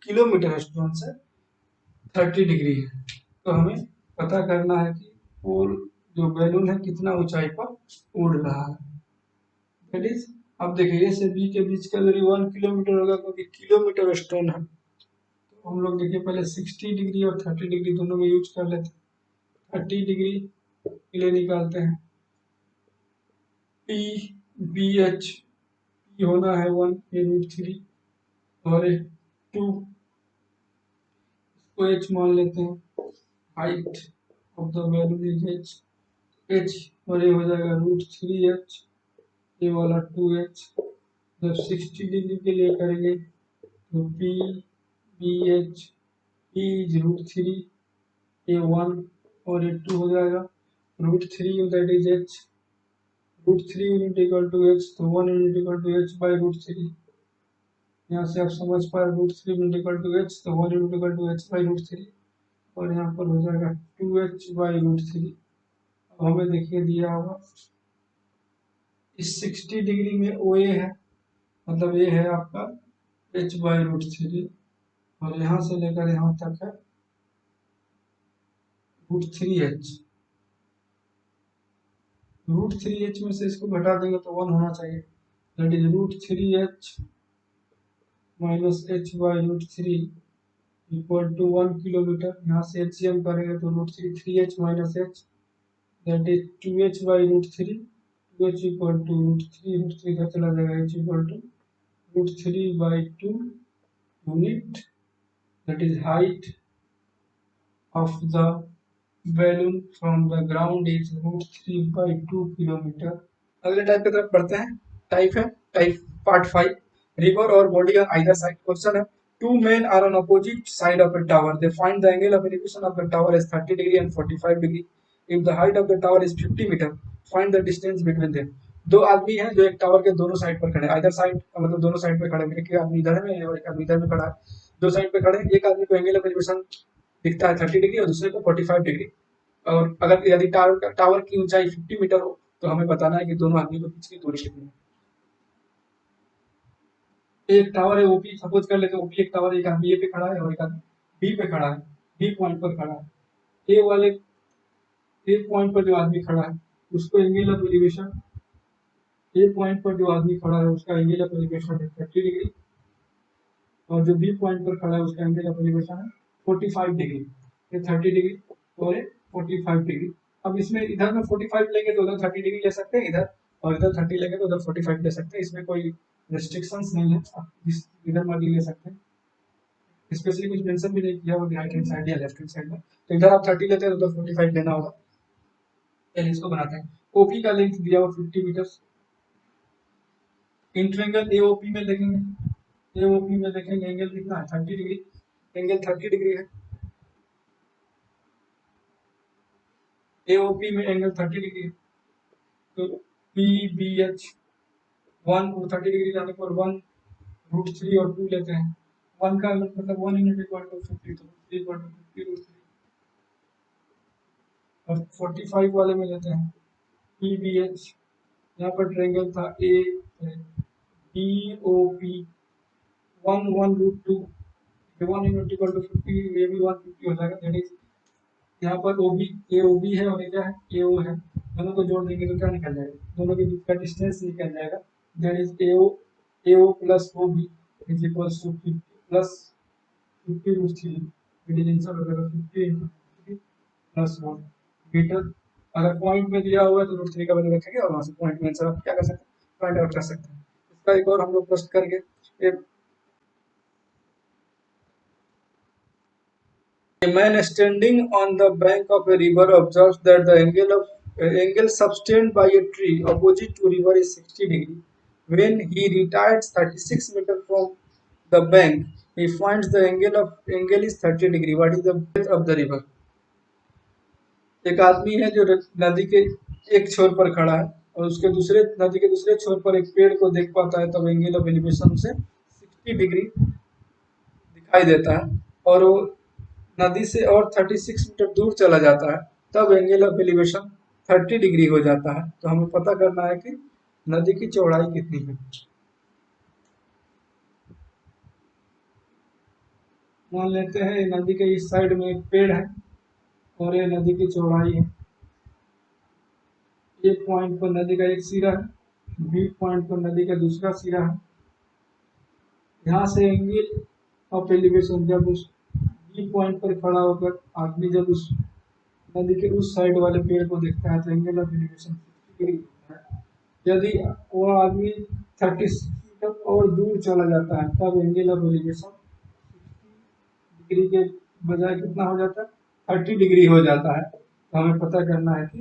किलोमीटर स्टोन से 30 डिग्री है। तो हमें पता करना है कि वो जो बैलून है कितना ऊंचाई पर उड़ रहा है, दैट इज। अब देखिए ए से बी के बीच का दूरी 1 किलोमीटर होगा, क्योंकि किलोमीटर स्टोन है। तो हम लोग देखिए पहले 60 डिग्री और 30 डिग्री दोनों में यूज कर लेते हैं। 30 डिग्री के लिए निकालते हैं, PBH P होना है 1 √3 और 2, इसको H मान लेते हैं, height of the balloon is H, और ये हो जाएगा √3H, ये वाला 2H। जब 60 डिग्री के लिए करेंगे तो PBH P इज √3, ये 1 और ये 2 हो जाएगा, √3 that is H, √3 unit equal to H, तो 1 unit equal to H by √3। यहाँ से आप समझ पाए √3 यूनिट इक्वल टू H, तो 1 unit equal to H by √3, और यहाँ पर हो जाएगा 2H बाई √3। अब हमें देखिए दिया होगा इस 60 डिग्री में OA है, मतलब ये है आपका H बाई √3, और यहाँ से लेकर यहाँ तक है √3H। √3H में से इसको घटा देंगे तो 1 होना चाहिए, that is √3H minus H by √3 equal to 1 kilometre. यहाँ से एचसीएम करेंगे तो √3 minus H, that is 2H by √3, 2H equal to √3 का चला जाएगा, H equal to √3 by 2 unit, that is height of the balloon from the ground is √3 by 2 kilometre. अगले type की तरफ बढ़ते हैं। टाइप है टाइप पार्ट 5, रिवर और body on either side. Question है Two men are on opposite side of a tower. They find the angle of elevation of the tower is 30 degree and 45 degree. If the height of the tower is 50 meter, find the distance between them. दो आदमी हैं जो एक tower के दोनों side पर खड़े हैं, इधर साइड मतलब दोनों साइड पे खड़े हैं, एक आदमी इधर में और एक आदमी इधर में खड़ा है, दो साइड पे खड़े हैं, एक आदमी को एंगल ऑफ एलिवेशन दिखता है 30 डिग्री और दूसरे को 45 डिग्री। और अगर यदि टावर की ऊंचाई 50 मीटर हो तो हमें बताना है कि दोनों आदमी के बीच की दूरी कितनी है। एक टावर है ओपी, सपोज कर लेते हैं ओपी एक टावर, एक आदमी ए पे खड़ा है और एक आदमी बी पे खड़ा है, बी पॉइंट पर खड़ा है। ए वाले ए पॉइंट पर जो आदमी खड़ा है उसको angle of elevation, A point पर जो आदमी खड़ा है उसका एंगल ऑफ एलिवेशन है 30 डिग्री और जो बी पॉइंट पर खड़ा है उसका एंगल ऑफ एलिवेशन है 45 डिग्री। ये 30 डिग्री और ये 45 डिग्री। अब इसमें इधर में 45 लेंगे तो उधर 30 डिग्री ले सकते हैं इधर, और इधर 30 लेंगे तो उधर 45 ले सकते हैं, इसमें कोई रेस्ट्रिक्शंस नहीं है, आप इधर मर्जी ले सकते हैं। स्पेशली कुछ मेंशन भी नहीं किया हुआ राइट हैंड साइड या लेफ्ट हैंड साइड में, तो इधर आप 30 लेते हैं तो उधर 45 लेना होगा। चलिए इसको बनाते हैं। ओपी का लेंथ दिया हुआ 50 मीटर, इंट्रेंगल एओपी में देखेंगे, एओपी में देखेंगे एंगल कितना है 30 डिग्री, एंगल 30 डिग्री है, एओपी में एंगल 30 डिग्री है, तो पी बी एच 1 और 30 डिग्री लाने पर 1√3 और 2 लेते हैं, 1 का मतलब 1 यूनिट इक्वल टू 50, तो 3 इक्वल टू 50√3 और 45 वाले में लेते हैं पी बी एच, यहाँ पर ट्रायंगल था A B O P 1√2, 1 unit equal to 50, ये भी 150 हो जाएगा, दैट इज यहाँ पर ओबी ए ओबी है और ये क्या है ए ओ है, दोनों को जोड़ देंगे तो क्या निकल जाएगा, दोनों के बीच का डिस्टेंस निकल जाएगा, that is A O plus O B is equals to 50 प्लस 50√3, इट इज आंसर हो जाएगा 50 प्लस 1 मीटर। अगर पॉइंट में दिया हुआ है तो √3 का वैल्यू रखेंगे और वहाँ से पॉइंट में आंसर आप क्या कर सकते हैं, फाइंड आउट कर सकते हैं। इसका एक और हम लोग प्रश्न करेंगे। A man standing on the bank of a river observes that the angle sustained by a tree opposite to river is 60 degree. When he retires 36 meters from the bank, he finds the angle is 30 degree. What is the breadth of the river? एक आदमी है जो नदी के एक छोर पर खड़ा है और उसके दूसरे नदी के दूसरे छोर पर एक पेड़ को देख पाता है, तब एंगल ऑफ एलिवेशन से 60 डिग्री दिखाई देता है, और वो नदी से और 36 मीटर दूर चला जाता है, तब एंगल ऑफ एलिवेशन 30 डिग्री हो जाता है। तो हमें पता करना है कि नदी की चौड़ाई कितनी है। मान लेते हैं नदी के इस साइड में एक पेड़ है और ये नदी की चौड़ाई है, ए पॉइंट पर नदी का एक सिरा है, बी पॉइंट पर नदी का दूसरा सिरा है, यहाँ से एंगल ऑफ एलिवेशन जब उस बी पॉइंट पर खड़ा होकर आदमी जब उस नदी के उस साइड वाले पेड़ को देखता है तो एंगल ऑफ एलिवेशन 60 डिग्री होता है। यदि वो आदमी 36 मीटर और दूर चला जाता है तब एंगल ऑफ एलिवेशन 60 डिग्री के बजाय कितना हो जाता है, 30 डिग्री हो जाता है। तो हमें पता करना है कि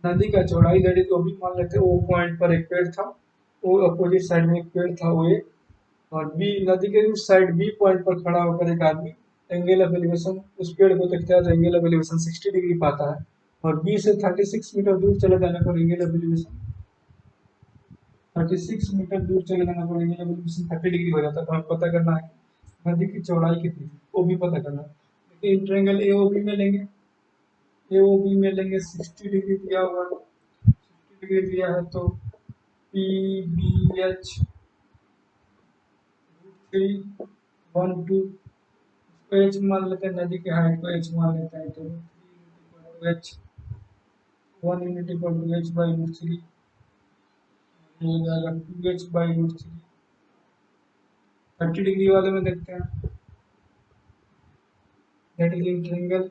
नदी का चौड़ाई दैट इज, वो भी मान लेते हैं वो पॉइंट पर एक पेड़ था, वो अपोजिट साइड में एक पेड़ था वो एक, और बी नदी के उस साइड बी पॉइंट पर खड़ा होकर एक आदमी एंगल ऑफ एलिवेशन उस पेड़ को देखता है तो एंगल ऑफ एलिवेशन 60 डिग्री पाता है, और बी से 36 मीटर दूर चले जाने पर एंगल ऑफ एलिवेशन 36 मीटर दूर चले जाने पर एंगल ऑफ एलिवेशन 30 डिग्री हो जाता है। तो हमें पता करना है नदी की चौड़ाई कितनी है, वो भी पता करना है। देखिए ट्रायंगल एओबी में लेंगे, एओबी में लेंगे 60 डिग्री दिया हुआ, 60 डिग्री दिया है तो पी बी एच 3 1 2 एच मान लेते हैं, नदी के हाइट को एच मान लेते हैं, तो H 1 unit equal to H by √3 हो जाएगा 2h बाई √3। 30 डिग्री वाले में देखते हैं, that is in triangle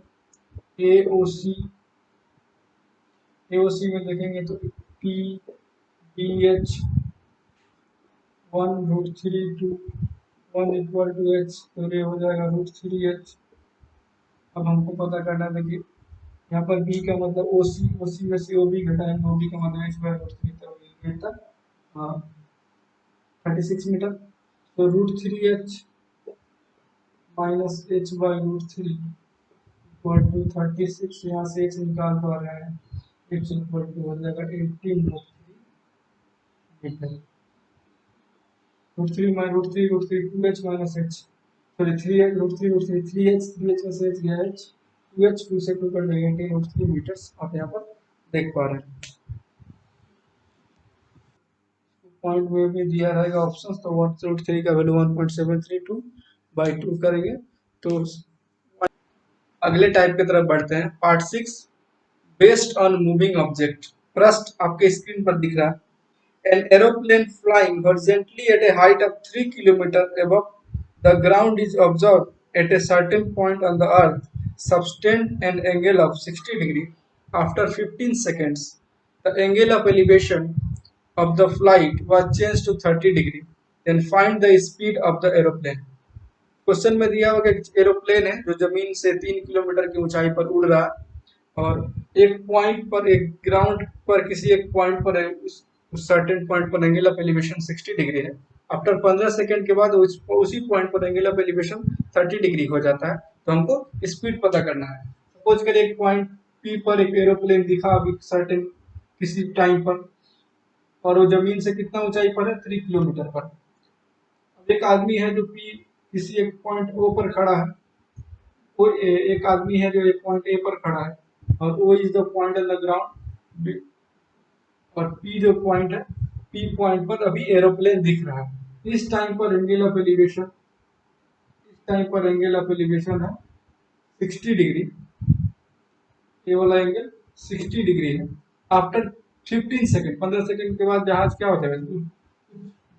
AOC, AOC में देखेंगे तो P B H 1√3 to 1 equal to H, तो ये हो जाएगा √3h। अब हमको पता करना है, देखिए यहाँ पर बी का मतलब ओसी, ओसी में से ओबी घटाएंगे, ओबी का मतलब एच बाई √3, तो ये तक 36 मीटर। तो √3h minus h by √3 equal to 36। यहाँ से h निकाल पा रहे हैं, h इक्वल टू हो जाएगा 18√3 metre. √3 minus √3 2h minus h, sorry 3h √3 3h में से h गया h, 2h 2 से 2 कर देंगे 18√3 मीटर्स आप यहाँ पर देख पा रहे हैं। पॉइंट में भी दिया रहेगा ऑप्शन, तो 1/3 का वैल्यू 1.732 बाई 2 करेंगे। तो अगले टाइप की तरफ बढ़ते हैं। Part 6 based on moving object. First आपके स्क्रीन पर दिख रहा है an aeroplane flying horizontally at a height of 3 kilometers above the ground is observed at a certain point on the earth sustained an angle of 60 degrees. After 15 seconds the angle of elevation of the flight was changed to 30 degrees. Then find the speed of the aeroplane. Question में दिया हुआ कि aeroplane है जो जमीन से 3 kilometre की ऊंचाई पर उड़ रहा है और एक पॉइंट पर, एक ग्राउंड पर, किसी एक पॉइंट पर है, उस सर्टेन पॉइंट पर एंगल ऑफ एलिवेशन 60 डिग्री है। आफ्टर 15 सेकंड के बाद उसी पॉइंट पर एंगल ऑफ एलिवेशन 30 डिग्री हो जाता है। तो हमको स्पीड पता करना है। सपोज करें एक पॉइंट पी पर एक एरोप्लेन दिखा अभी सर्टेन किसी टाइम पर, और वो जमीन से कितना ऊंचाई पर है, 3 किलोमीटर पर। अब एक आदमी है जो पी किसी एक पॉइंट ओ पर खड़ा है, कोई एक आदमी है जो एक पॉइंट ए पर खड़ा है और O is the point on the ground, और पी जो पॉइंट है, पी पॉइंट पर अभी एरोप्लेन दिख रहा है। इस टाइम पर एंगल ऑफ एलिवेशन, इस टाइम पर एंगल ऑफ एलिवेशन है 60 डिग्री, ये वाला एंगल 60 डिग्री है। आफ्टर 15 सेकंड, 15 सेकंड के बाद जहाज क्या हो जाएगा,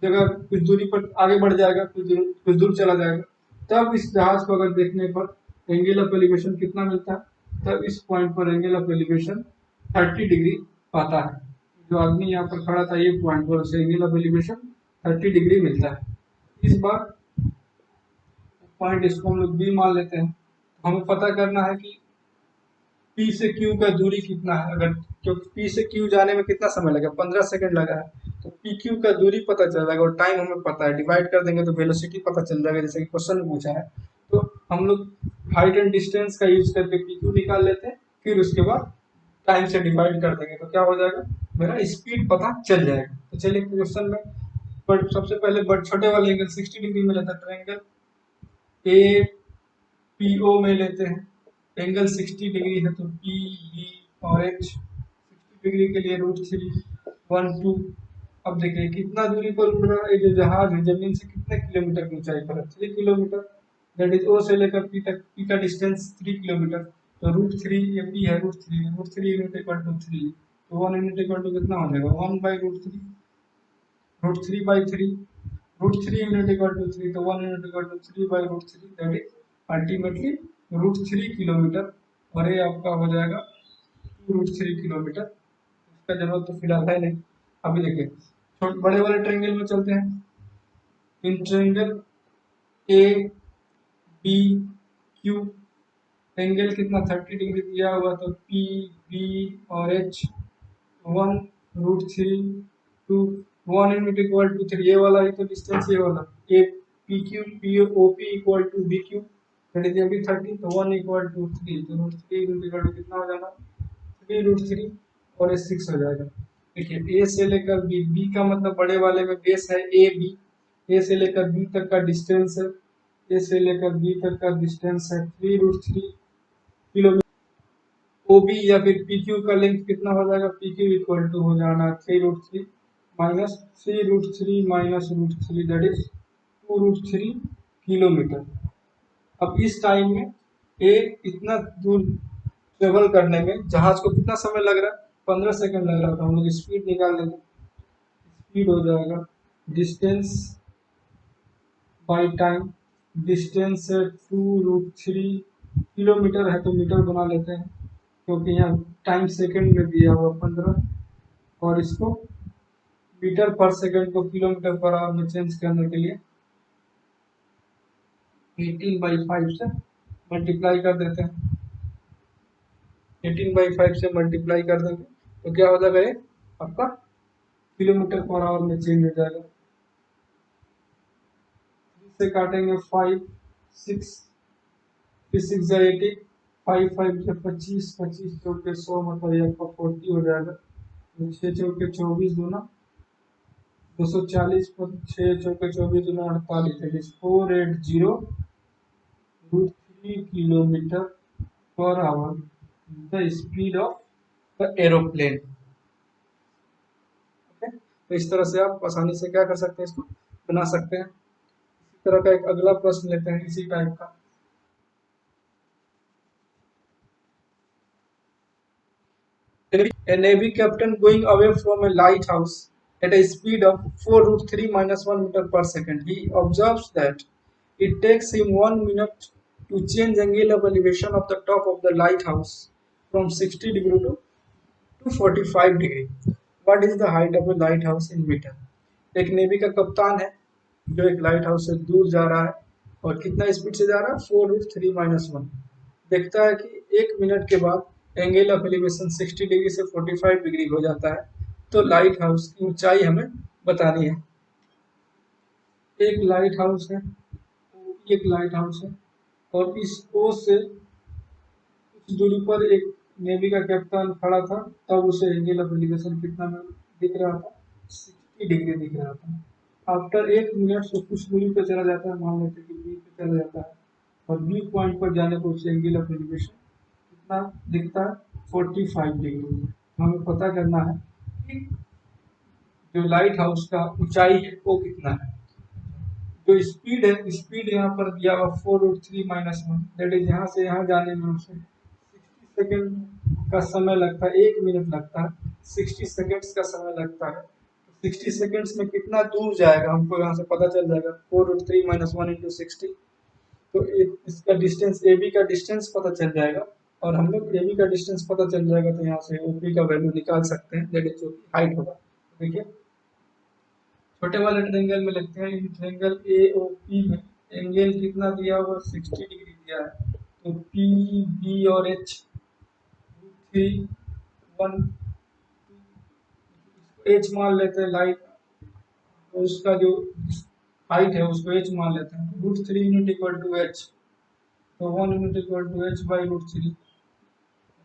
जगह कुछ दूरी पर आगे बढ़ जाएगा, कुछ दूर चला जाएगा। तब इस जहाज को अगर देखने पर एंगल ऑफ एलिवेशन कितना मिलता है, तब इस पॉइंट पर एंगल ऑफ एलिवेशन 30 डिग्री आता है। जो आदमी यहाँ पर खड़ा था ये पॉइंट पर, उसे एंगल ऑफ एलिवेशन 30 डिग्री मिलता है। इस बार पॉइंट इसको हम लोग बी मान लेते हैं। हमें पता करना है कि पी से क्यू का दूरी कितना है। अगर क्योंकि पी से क्यू जाने में कितना समय लगा, 15 सेकंड लगा है, तो पी क्यू का दूरी पता चल जाएगा और टाइम हमें पता है, डिवाइड कर देंगे तो वेलोसिटी पता चल जाएगा, जैसे कि क्वेश्चन में पूछा है। तो हम लोग हाइट एंड डिस्टेंस का यूज करके पी क्यू निकाल लेते हैं, फिर उसके बाद टाइम से डिवाइड कर देंगे तो क्या हो जाएगा, मेरा स्पीड पता चल जाएगा। तो चलिए क्वेश्चन में बट सबसे पहले बट छोटे वाले एंगल 60 डिग्री में लेता है, ट्रायंगल ए पी ओ में लेते हैं। एंगल 60 डिग्री है तो पी बी और एच 60 डिग्री के लिए √3 1 2। अब देखिए कितना दूरी पर उड़ रहा है जो जहाज है, जमीन से कितने किलोमीटर की ऊंचाई पर है, 3 किलोमीटर। दैट इज ओ से लेकर पी तक, पी का डिस्टेंस 3 किलोमीटर। तो √3 ये पी है, √3 यूनिट इक्वल टू 3, तो 1 यूनिट इक्वल टू कितना हो जाएगा, 1 by √3 by 3, √3 unit equal to 3, तो 1 unit equal to 3 by √3, that is ultimately √3 kilometre. और ये आपका हो जाएगा 2√3 किलोमीटर। इसका जरूरत तो फिलहाल है नहीं। अभी देखिए छोटे बड़े वाले ट्रायंगल में चलते हैं। In triangle A B Q angle कितना 30 डिग्री दिया हुआ, तो पी बी और एच 1 √3 2 1 यूनिट इक्वल टू 3, ये वाला ही तो डिस्टेंस, ये वाला A P Q P O P equal to B Q, that is अभी 30, तो 1 इक्वल टू 3, तो √3 यूनिट इक्वल टू कितना हो जाएगा, 3√3 और ये 6 हो जाएगा। देखिए ए से लेकर बी, बी का मतलब बड़े वाले में बेस है ए बी, ए से लेकर बी तक का डिस्टेंस है, ए से लेकर बी तक का डिस्टेंस है 3√3 किलोमीटर। ओ बी या फिर पी क्यू का लेंथ कितना हो जाएगा, पी क्यू इक्वल टू हो जाना 3√3 minus 3√3 minus √3, that is 2√3 kilometre. अब इस टाइम में ए इतना दूर ट्रेवल करने में जहाज को कितना समय लग रहा है, 15 सेकंड लग रहा था। हम लोग स्पीड निकाल लेंगे, स्पीड हो जाएगा distance by time, distance 2√3 kilometre है तो मीटर बना लेते हैं क्योंकि यहाँ टाइम सेकंड में दिया हुआ 15, और इसको मीटर पर सेकंड को किलोमीटर पर आवर में चेंज करने के लिए 18/5 से मल्टीप्लाई कर देते हैं। 18/5 से मल्टीप्लाई कर देंगे तो क्या हो जाएगा, ये आपका किलोमीटर पर आवर में चेंज हो जाएगा। से काटेंगे 5 6 फिर 6 जा 80 5 5 जा 25 25 चौके 100 मतलब ये आपका 40 हो जाएगा। 6 चौके 24 दूना 240 पर 6 चौके 24 दूना 48 480 kilometre per hour the speed of the aeroplane. तो इस तरह से आप आसानी से क्या कर सकते हैं, इसको बना सकते हैं। इसी तरह का एक अगला प्रश्न लेते हैं इसी टाइप का। A navy captain going away from a lighthouse at a speed of 4√3 minus 1 meter per second. He observes that it takes him 1 minute to change angle of elevation of the top of the lighthouse from 60 degree to 45 degree. What is the height of a lighthouse in meter? एक navy का कप्तान है जो एक light house से दूर जा रहा है और कितना स्पीड से जा रहा है, 4√3 - 1। देखता है कि 1 मिनट के बाद एंगल ऑफ एलिवेशन 60 डिग्री से 45 डिग्री हो जाता है। तो लाइट हाउस की ऊंचाई हमें बतानी है। एक लाइट हाउस है, एक लाइट हाउस है और इस ओ से कुछ दूरी पर एक नेवी का कैप्टन खड़ा था, तब उसे एंगल ऑफ एलिवेशन कितना दिख रहा था, 60 डिग्री दिख रहा था। आफ्टर 1 मिनट से कुछ दूरी पे चला जाता है, मान लेते हैं कि बी पे चला जाता है और बी पॉइंट पर जाने पर उसे एंगल ऑफ एलिवेशन कितना दिखता है, 45 डिग्री। हमें पता करना है कि जो लाइट हाउस का ऊंचाई है वो कितना है। जो स्पीड है, स्पीड यहाँ पर दिया हुआ 4√3 - 1, दैट इज यहाँ से यहाँ जाने में उसे 60 सेकेंड का समय लगता है, 1 मिनट लगता है, 60 सेकेंड्स का समय लगता है। 60 सेकेंड्स में कितना दूर जाएगा हमको यहाँ से पता चल जाएगा, 4√3 - 1 इंटू 60। तो इसका डिस्टेंस ए बी का डिस्टेंस पता चल जाएगा और हम लोग ए बी का डिस्टेंस पता चल जाएगा तो यहाँ से ओ पी का वैल्यू निकाल सकते हैं, दैट इज जो हाइट होगा। देखिए छोटे वाले ट्रायंगल में लिखते हैं, in triangle A O P में एंगल कितना दिया हुआ, 60 डिग्री दिया है। तो पी बी और एच 3 1 एच मान लेते हैं लाइट, तो उसका जो हाइट है उसको एच मान लेते हैं। √3 यूनिट इक्वल टू एच, तो 1 unit equal to H by √3,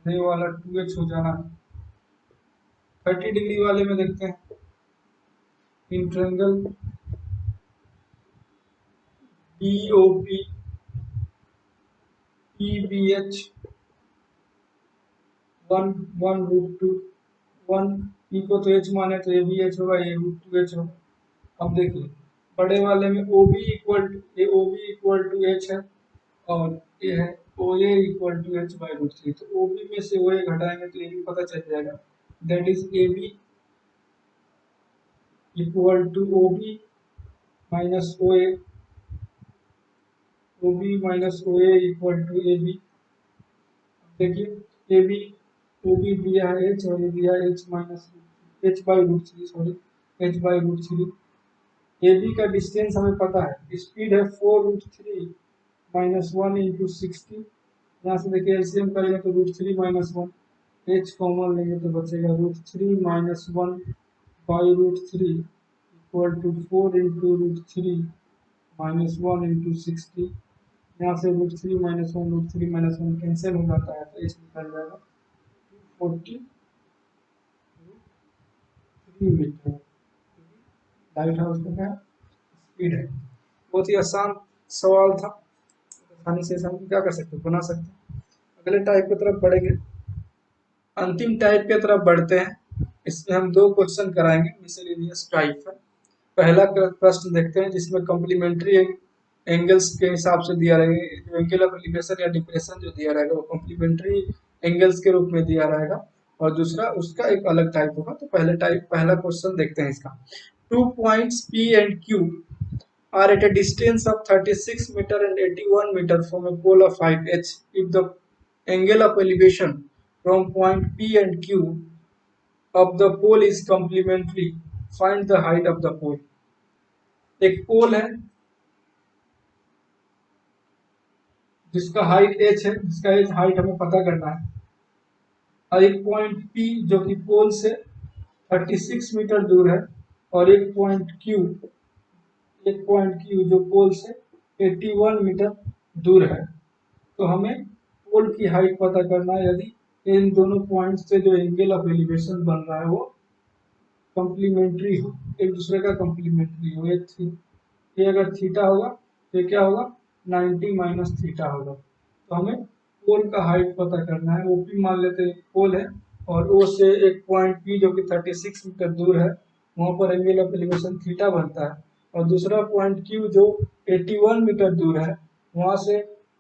ये वाला 2h हो जाना है। 30 डिग्री वाले में देखते हैं, in triangle B O P P B H 1 1√2 1 P को तो एच माने तो ए बी एच होगा, ए √2h होगा। अब देखिए बड़े वाले में O B equal to H है और ये है O A equal to H by √3। तो ओ बी में से ओ ए घटाएंगे तो ए बी पता चल जाएगा, that is A B equal to O B minus O A, O B minus O A equal to A B. देखिए ओ बी दिया है एच और ये दिया है H minus H by √3, sorry H by √3। A B का distance हमें पता है, स्पीड है 4√3 - 1 इंटू 60। यहाँ से देखिए एलसीएम करेंगे तो √3 - 1, एच कॉमन लेंगे तो बचेगा √3 - 1 by √3 equal to 4 into √3 - 1 into 60। यहाँ से √3 - 1 √3 - 1 कैंसिल हो जाता है तो एच निकल जाएगा 240 मीटर। लाइट हाउस का क्या स्पीड है। बहुत ही आसान सवाल था, आसानी से हम क्या कर सकते हैं, बना सकते हैं। अगले टाइप की तरफ बढ़ेंगे, अंतिम टाइप की तरफ बढ़ते हैं। इसमें हम 2 क्वेश्चन कराएंगे मिसलेनियस टाइप का। पहला प्रश्न देखते हैं जिसमें कॉम्प्लीमेंट्री एंगल्स के हिसाब से दिया रहेगा, एंगल ऑफ एलिवेशन या डिप्रेशन जो दिया रहेगा वो कॉम्प्लीमेंट्री एंगल्स के रूप में दिया रहेगा और दूसरा उसका एक अलग टाइप होगा। तो पहला क्वेश्चन देखते हैं इसका। 2 points P and Q are at a distance of 36 meter and 81 meter from a pole of height h. If the angle of elevation from point P and Q of the pole is complementary, find the height of the pole. एक पोल है जिसका height h है, जिसका height हमें पता करना है, और एक पॉइंट P जो कि पोल से 36 मीटर दूर है और एक पॉइंट क्यू जो पोल से 81 मीटर दूर है। तो हमें पोल की हाइट पता करना है यदि इन दोनों पॉइंट से जो एंगल ऑफ एलिवेशन बन रहा है वो कॉम्प्लीमेंट्री हो, एक दूसरे का कॉम्प्लीमेंट्री हो। ये अगर थीटा होगा तो क्या होगा, 90 माइनस थीटा होगा। तो हमें पोल का हाइट पता करना है। ओपी मान लेते हैं पोल है और ओ से एक पॉइंट पी जो कि 36 मीटर दूर है, वहां पर एंगल ऑफ एलिवेशन थीटा बनता है। और दूसरा पॉइंट क्यू जो 81 मीटर दूर है, वहां से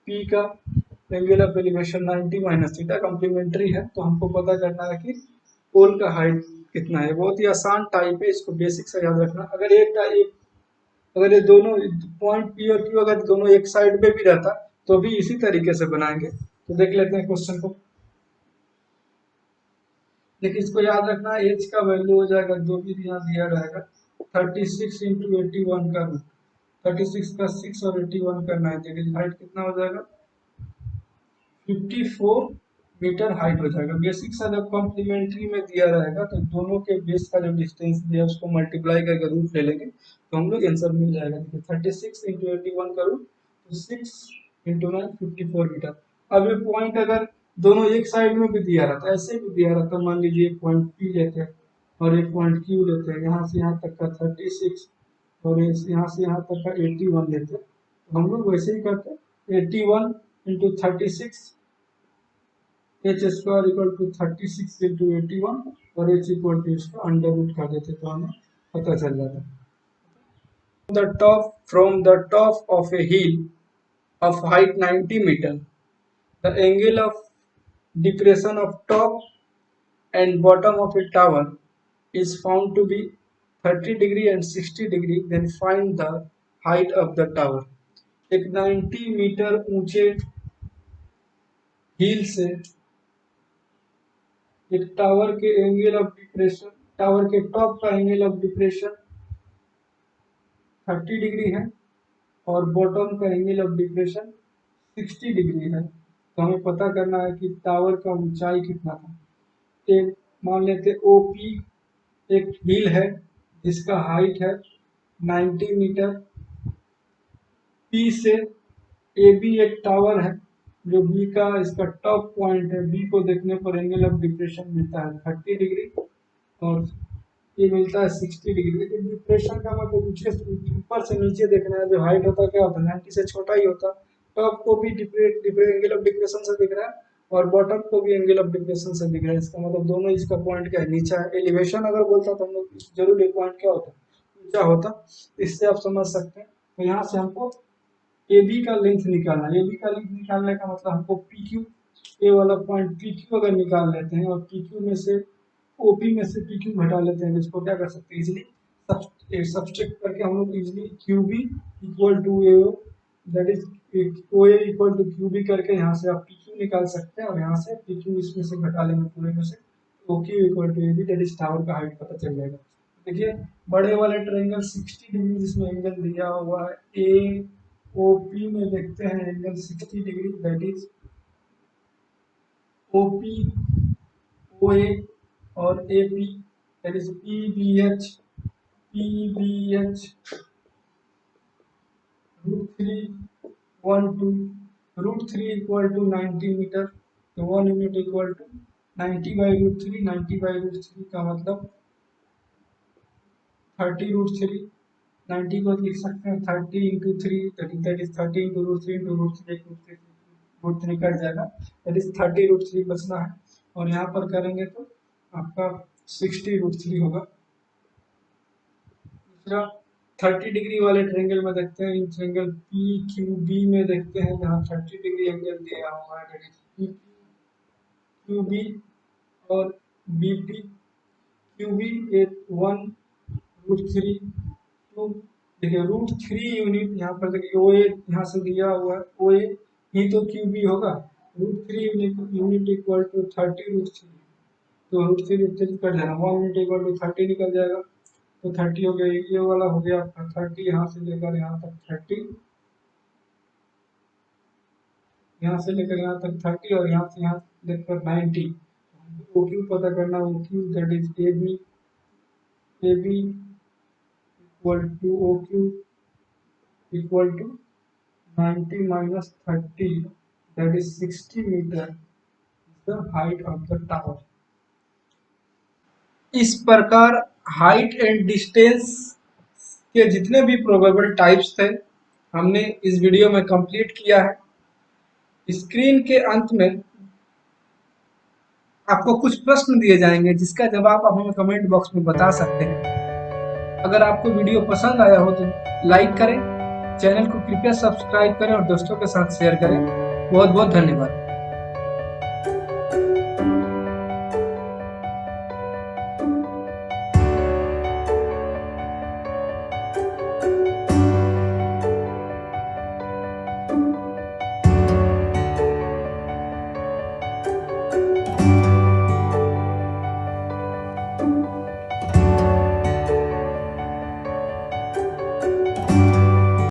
पी का angle of elevation 90 minus theta complementary है। तो हमको पता करना है कि पोल का हाइट कितना है। बहुत ही आसान टाइप है, इसको बेसिक से याद रखना। अगर ये दोनों पॉइंट पी और क्यू अगर दोनों एक साइड पे भी रहता तो भी इसी तरीके से बनाएंगे। तो देख लेते हैं क्वेश्चन को। देखिए इसको याद रखना, एच का वैल्यू हो जाएगा जो भी यहाँ दिया रहेगा 36 इंटू 81 का रूट। 36 का 6 और 81 का 9, देखिए हाइट कितना हो जाएगा, 54 मीटर हाइट हो जाएगा। बेसिक सा जब कॉम्प्लीमेंट्री में दिया रहेगा तो दोनों के बेस का जो डिस्टेंस दिया है उसको मल्टीप्लाई करके रूट ले लेंगे तो हम लोग आंसर मिल जाएगा। देखिए 36 इंटू 81 का रूट, तो 6 इंटू 9 54 मीटर। अब ये पॉइंट अगर दोनों एक साइड में भी दिया रहता, ऐसे भी दिया रहता, मान लीजिए एक पॉइंट पी लेते हैं और एक पॉइंट क्यू लेते हैं, यहाँ से यहाँ तक का 36 और यहाँ से यहाँ तक का 81 लेते हैं, तो हम लोग वैसे ही करते हैं 81 into 36 H square equal to 36 into 81 और एच इक्वल टू इसको अंडर रूट कर देते तो हमें पता चल जाता। From the top of a hill of height 90 meter, the angle of depression of top and bottom of a tower is found to be 30 degree and 60 degree. Then find the height of the tower. एक 90 metre ऊंचे हिल से एक tower के angle of depression, tower के top का angle of depression 30 degree है और bottom का एंगल ऑफ डिप्रेशन 60 डिग्री है। तो हमें पता करना है कि टावर का ऊंचाई कितना था। एक मान लेते ओपी एक हिल है जिसका हाइट है 90 मीटर। पी से ए बी एक टावर है जो बी का इसका टॉप पॉइंट है। बी को देखने पर एंगल ऑफ डिप्रेशन मिलता है 30 डिग्री और ये मिलता है 60 डिग्री। लेकिन डिप्रेशन का मतलब ऊपर से नीचे देखना है, जो हाइट होता है क्या होता है 90 से छोटा ही होता है। टॉप को भी एंगल ऑफ डिप्रेशन से दिख रहा है और बॉटम को भी एंगल ऑफ डिप्रेशन से दिख रहा है। इसका मतलब दोनों इसका पॉइंट क्या है, नीचा है। एलिवेशन अगर बोलता तो हम लोग जरूर एक पॉइंट क्या होता, ऊंचा होता। इससे आप समझ सकते हैं। तो यहाँ से हमको ए बी का लेंथ निकालना है। ए बी का लेंथ निकालने का मतलब हमको पी क्यू, ए वाला पॉइंट पी क्यू अगर निकाल लेते हैं और पी क्यू में से ओपी में से पी क्यू घटा लेते हैं, इसको क्या कर सकते हैं इजिली सब्सट्रैक्ट करके हम लोग easily Q B equal to A O, that is O A equal to Q B करके यहाँ से आप पी क्यू निकाल सकते हैं और यहाँ से पी क्यू इसमें से घटा लेंगे पूरे में से, O Q equal to A B, that is tower का हाइट पता चल जाएगा। देखिए बड़े वाले ट्रायंगल 60 डिग्री जिसमें एंगल दिया हुआ है, ए ओ पी में देखते हैं angle 60 degree, that is O P O A और A P, that is P B H √3 √3 equal to 90 metre. तो 1 यूनिट इक्वल टू 90/√3। 90/√3 का मतलब 30√3। 90 को लिख सकते हैं 30 into 3, that is 30 into √3 into √3 cut जाएगा, दैट इज 30√3 बचना है। और यहाँ पर करेंगे तो आपका 60√3 होगा। दूसरा 30 डिग्री वाले ट्रायंगल में देखते हैं, in triangle P Q B में देखते हैं जहाँ 30 डिग्री एंगल दिया हुआ है, that is P Q B और बी पी क्यू बी 1√3 टू, देखिए √3 यूनिट यहाँ पर देखिए ओ ए यहाँ से दिया हुआ है, ओ ए ही तो क्यू बी होगा। √3 यूनिट इक्वल टू 30√3, तो √3 कट जाएगा, 1 यूनिट इक्वल टू 30 निकल जाएगा। तो 30 हो गया, ये वाला हो गया आपका 30, यहाँ से लेकर यहाँ तक 30, यहाँ से लेकर यहाँ तक 30 और यहाँ से यहाँ लेकर 90। ओ क्यू पता करना, O Q that is A B AB equal to OQ equal to 90 minus 30, that is 60 meter is the height of the tower. इस प्रकार हाइट एंड डिस्टेंस के जितने भी प्रोबेबल टाइप्स थे हमने इस वीडियो में कंप्लीट किया है। स्क्रीन के अंत में आपको कुछ प्रश्न दिए जाएंगे जिसका जवाब आप हमें कमेंट बॉक्स में बता सकते हैं। अगर आपको वीडियो पसंद आया हो तो लाइक करें, चैनल को कृपया सब्सक्राइब करें और दोस्तों के साथ शेयर करें। बहुत बहुत धन्यवाद।